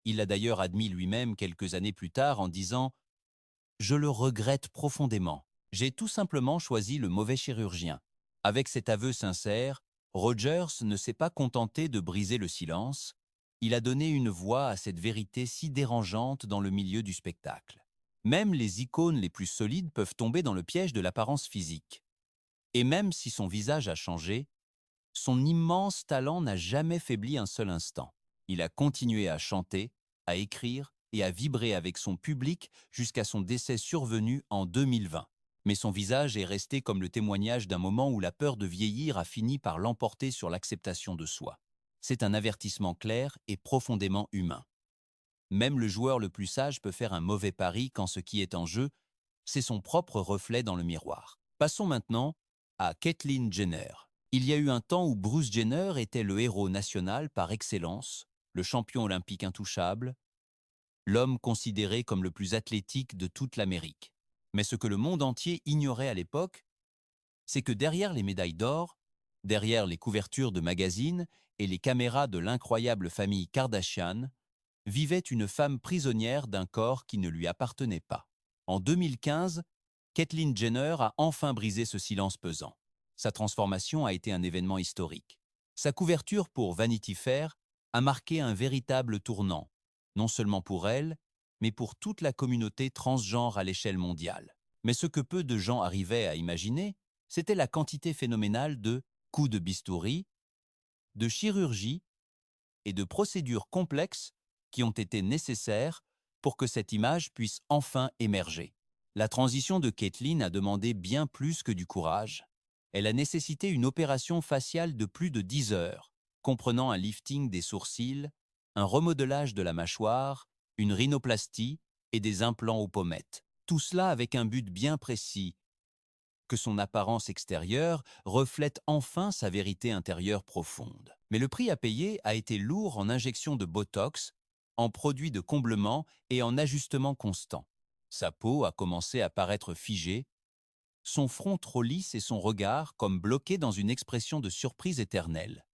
Il l'a d'ailleurs admis lui-même quelques années plus tard en disant « Je le regrette profondément. J'ai tout simplement choisi le mauvais chirurgien. » Avec cet aveu sincère, Rogers ne s'est pas contenté de briser le silence. Il a donné une voix à cette vérité si dérangeante dans le milieu du spectacle. Même les icônes les plus solides peuvent tomber dans le piège de l'apparence physique. Et même si son visage a changé, son immense talent n'a jamais faibli un seul instant. Il a continué à chanter, à écrire et à vibrer avec son public jusqu'à son décès survenu en 2020. Mais son visage est resté comme le témoignage d'un moment où la peur de vieillir a fini par l'emporter sur l'acceptation de soi. C'est un avertissement clair et profondément humain. Même le joueur le plus sage peut faire un mauvais pari quand ce qui est en jeu, c'est son propre reflet dans le miroir. Passons maintenant à Caitlyn Jenner. Il y a eu un temps où Bruce Jenner était le héros national par excellence, le champion olympique intouchable, l'homme considéré comme le plus athlétique de toute l'Amérique. Mais ce que le monde entier ignorait à l'époque, c'est que derrière les médailles d'or, derrière les couvertures de magazines et les caméras de l'incroyable famille Kardashian, vivait une femme prisonnière d'un corps qui ne lui appartenait pas. En 2015, Caitlyn Jenner a enfin brisé ce silence pesant. Sa transformation a été un événement historique. Sa couverture pour Vanity Fair a marqué un véritable tournant, non seulement pour elle, mais pour toute la communauté transgenre à l'échelle mondiale. Mais ce que peu de gens arrivaient à imaginer, c'était la quantité phénoménale de coups de bistouri, de chirurgie et de procédures complexes qui ont été nécessaires pour que cette image puisse enfin émerger. La transition de Caitlyn a demandé bien plus que du courage. Elle a nécessité une opération faciale de plus de 10 heures, comprenant un lifting des sourcils, un remodelage de la mâchoire, une rhinoplastie et des implants aux pommettes. Tout cela avec un but bien précis, que son apparence extérieure reflète enfin sa vérité intérieure profonde. Mais le prix à payer a été lourd en injections de Botox, en produits de comblement et en ajustements constants. Sa peau a commencé à paraître figée, son front trop lisse et son regard comme bloqué dans une expression de surprise éternelle.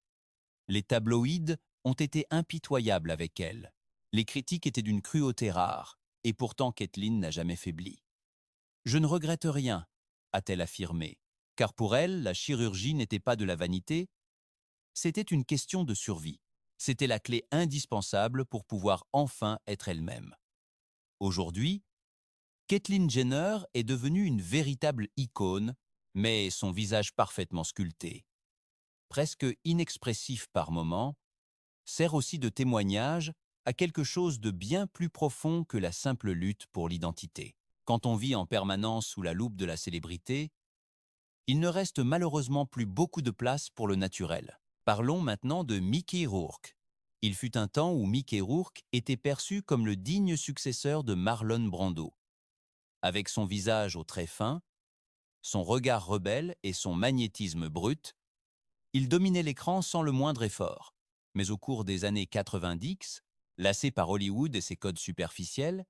Les tabloïds ont été impitoyables avec elle. Les critiques étaient d'une cruauté rare, et pourtant Caitlyn n'a jamais faibli. « Je ne regrette rien », a-t-elle affirmé, car pour elle, la chirurgie n'était pas de la vanité, c'était une question de survie. C'était la clé indispensable pour pouvoir enfin être elle-même. Aujourd'hui, Caitlyn Jenner est devenue une véritable icône, mais son visage parfaitement sculpté, presque inexpressif par moments, sert aussi de témoignage à quelque chose de bien plus profond que la simple lutte pour l'identité. Quand on vit en permanence sous la loupe de la célébrité, il ne reste malheureusement plus beaucoup de place pour le naturel. Parlons maintenant de Mickey Rourke. Il fut un temps où Mickey Rourke était perçu comme le digne successeur de Marlon Brando. Avec son visage aux traits fins, son regard rebelle et son magnétisme brut, il dominait l'écran sans le moindre effort. Mais au cours des années 90, lassé par Hollywood et ses codes superficiels,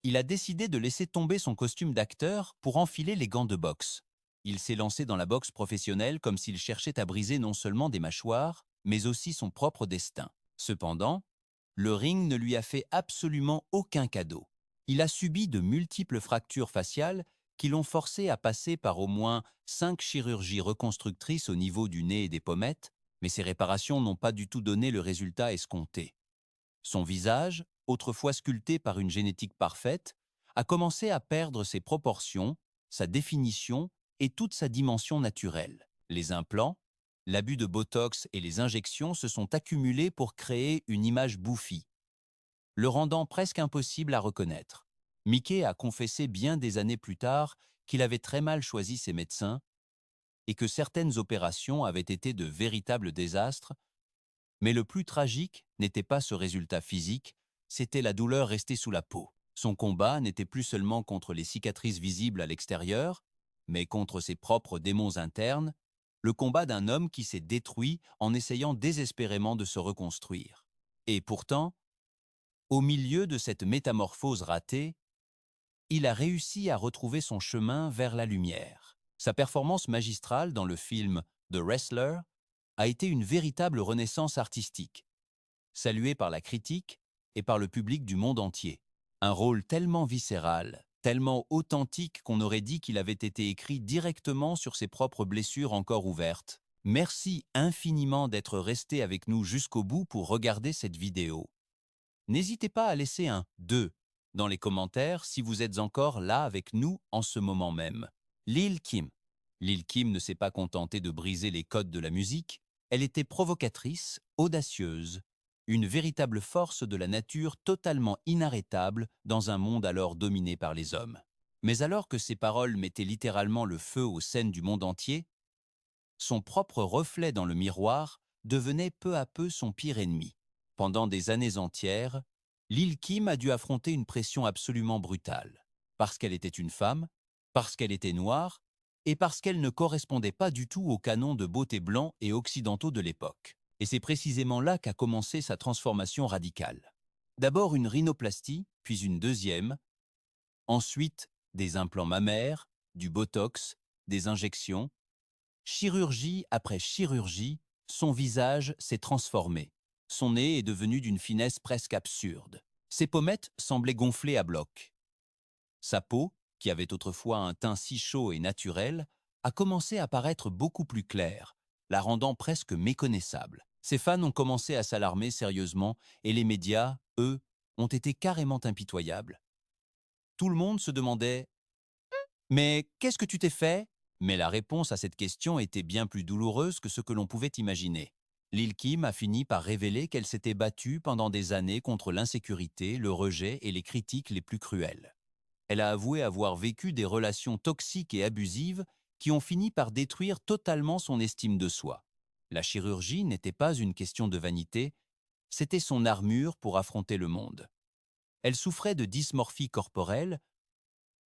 il a décidé de laisser tomber son costume d'acteur pour enfiler les gants de boxe. Il s'est lancé dans la boxe professionnelle comme s'il cherchait à briser non seulement des mâchoires, mais aussi son propre destin. Cependant, le ring ne lui a fait absolument aucun cadeau. Il a subi de multiples fractures faciales qui l'ont forcé à passer par au moins 5 chirurgies reconstructrices au niveau du nez et des pommettes, mais ces réparations n'ont pas du tout donné le résultat escompté. Son visage, autrefois sculpté par une génétique parfaite, a commencé à perdre ses proportions, sa définition et toute sa dimension naturelle. Les implants, l'abus de Botox et les injections se sont accumulés pour créer une image bouffie, le rendant presque impossible à reconnaître. Mickey a confessé bien des années plus tard qu'il avait très mal choisi ses médecins et que certaines opérations avaient été de véritables désastres, mais le plus tragique n'était pas ce résultat physique, c'était la douleur restée sous la peau. Son combat n'était plus seulement contre les cicatrices visibles à l'extérieur, mais contre ses propres démons internes, le combat d'un homme qui s'est détruit en essayant désespérément de se reconstruire. Et pourtant, au milieu de cette métamorphose ratée, il a réussi à retrouver son chemin vers la lumière. Sa performance magistrale dans le film The Wrestler a été une véritable renaissance artistique, saluée par la critique et par le public du monde entier. Un rôle tellement viscéral, tellement authentique qu'on aurait dit qu'il avait été écrit directement sur ses propres blessures encore ouvertes. Merci infiniment d'être resté avec nous jusqu'au bout pour regarder cette vidéo. N'hésitez pas à laisser un 2 dans les commentaires si vous êtes encore là avec nous en ce moment même. Lil Kim. Lil Kim ne s'est pas contentée de briser les codes de la musique, elle était provocatrice, audacieuse, une véritable force de la nature totalement inarrêtable dans un monde alors dominé par les hommes. Mais alors que ses paroles mettaient littéralement le feu aux scènes du monde entier, son propre reflet dans le miroir devenait peu à peu son pire ennemi. Pendant des années entières, Lil Kim a dû affronter une pression absolument brutale, parce qu'elle était une femme, parce qu'elle était noire, et parce qu'elle ne correspondait pas du tout aux canons de beauté blancs et occidentaux de l'époque. Et c'est précisément là qu'a commencé sa transformation radicale. D'abord une rhinoplastie, puis une deuxième, ensuite des implants mammaires, du botox, des injections. Chirurgie après chirurgie, son visage s'est transformé. Son nez est devenu d'une finesse presque absurde. Ses pommettes semblaient gonflées à bloc. Sa peau, qui avait autrefois un teint si chaud et naturel, a commencé à paraître beaucoup plus claire, la rendant presque méconnaissable. Ses fans ont commencé à s'alarmer sérieusement et les médias, eux, ont été carrément impitoyables. Tout le monde se demandait mais qu'est-ce que tu t'es fait? Mais la réponse à cette question était bien plus douloureuse que ce que l'on pouvait imaginer. Lil Kim a fini par révéler qu'elle s'était battue pendant des années contre l'insécurité, le rejet et les critiques les plus cruelles. Elle a avoué avoir vécu des relations toxiques et abusives qui ont fini par détruire totalement son estime de soi. La chirurgie n'était pas une question de vanité, c'était son armure pour affronter le monde. Elle souffrait de dysmorphie corporelle.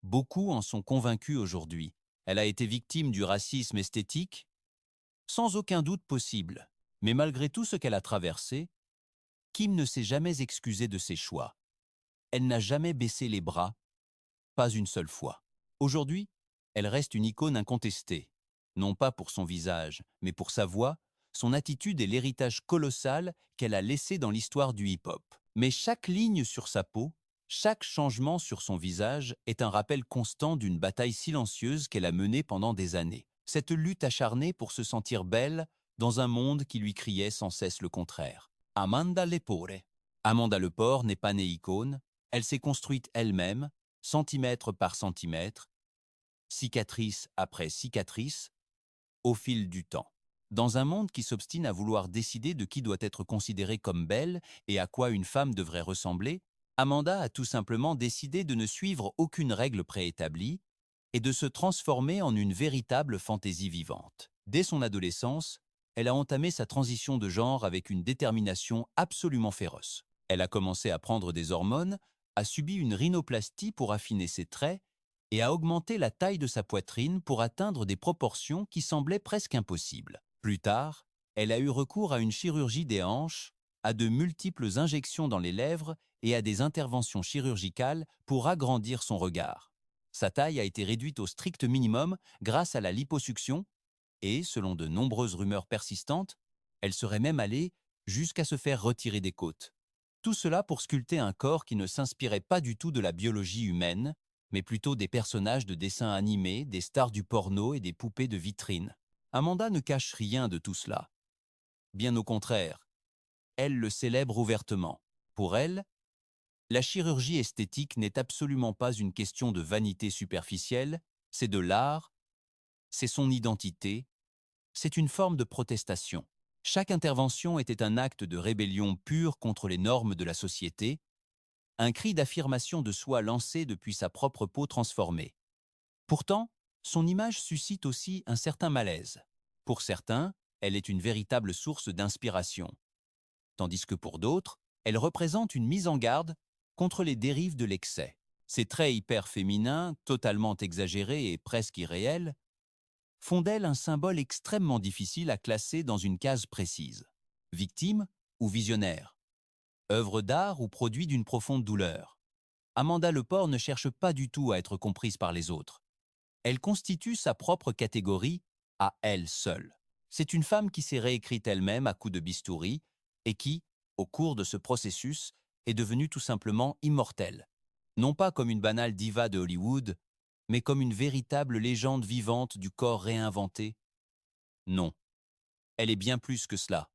Beaucoup en sont convaincus aujourd'hui. Elle a été victime du racisme esthétique, sans aucun doute possible. Mais malgré tout ce qu'elle a traversé, Kim ne s'est jamais excusée de ses choix. Elle n'a jamais baissé les bras, pas une seule fois. Aujourd'hui, elle reste une icône incontestée, non pas pour son visage, mais pour sa voix, son attitude et l'héritage colossal qu'elle a laissé dans l'histoire du hip-hop. Mais chaque ligne sur sa peau, chaque changement sur son visage est un rappel constant d'une bataille silencieuse qu'elle a menée pendant des années. Cette lutte acharnée pour se sentir belle dans un monde qui lui criait sans cesse le contraire. Amanda Lepore. Amanda Lepore n'est pas née icône, elle s'est construite elle-même, centimètre par centimètre, cicatrice après cicatrice, au fil du temps. Dans un monde qui s'obstine à vouloir décider de qui doit être considéré comme belle et à quoi une femme devrait ressembler, Amanda a tout simplement décidé de ne suivre aucune règle préétablie et de se transformer en une véritable fantaisie vivante. Dès son adolescence, elle a entamé sa transition de genre avec une détermination absolument féroce. Elle a commencé à prendre des hormones, a subi une rhinoplastie pour affiner ses traits et a augmenté la taille de sa poitrine pour atteindre des proportions qui semblaient presque impossibles. Plus tard, elle a eu recours à une chirurgie des hanches, à de multiples injections dans les lèvres et à des interventions chirurgicales pour agrandir son regard. Sa taille a été réduite au strict minimum grâce à la liposuction et, selon de nombreuses rumeurs persistantes, elle serait même allée jusqu'à se faire retirer des côtes. Tout cela pour sculpter un corps qui ne s'inspirait pas du tout de la biologie humaine, mais plutôt des personnages de dessins animés, des stars du porno et des poupées de vitrine. Amanda ne cache rien de tout cela. Bien au contraire, elle le célèbre ouvertement. Pour elle, la chirurgie esthétique n'est absolument pas une question de vanité superficielle, c'est de l'art, c'est son identité, c'est une forme de protestation. Chaque intervention était un acte de rébellion pure contre les normes de la société, un cri d'affirmation de soi lancé depuis sa propre peau transformée. Pourtant, son image suscite aussi un certain malaise. Pour certains, elle est une véritable source d'inspiration, tandis que pour d'autres, elle représente une mise en garde contre les dérives de l'excès. Ces traits hyper féminins, totalement exagérés et presque irréels, font d'elle un symbole extrêmement difficile à classer dans une case précise. Victime ou visionnaire, œuvre d'art ou produit d'une profonde douleur. Amanda Lepore ne cherche pas du tout à être comprise par les autres. Elle constitue sa propre catégorie à elle seule. C'est une femme qui s'est réécrite elle-même à coups de bistouri et qui, au cours de ce processus, est devenue tout simplement immortelle. Non pas comme une banale diva de Hollywood, mais comme une véritable légende vivante du corps réinventé. Non, elle est bien plus que cela.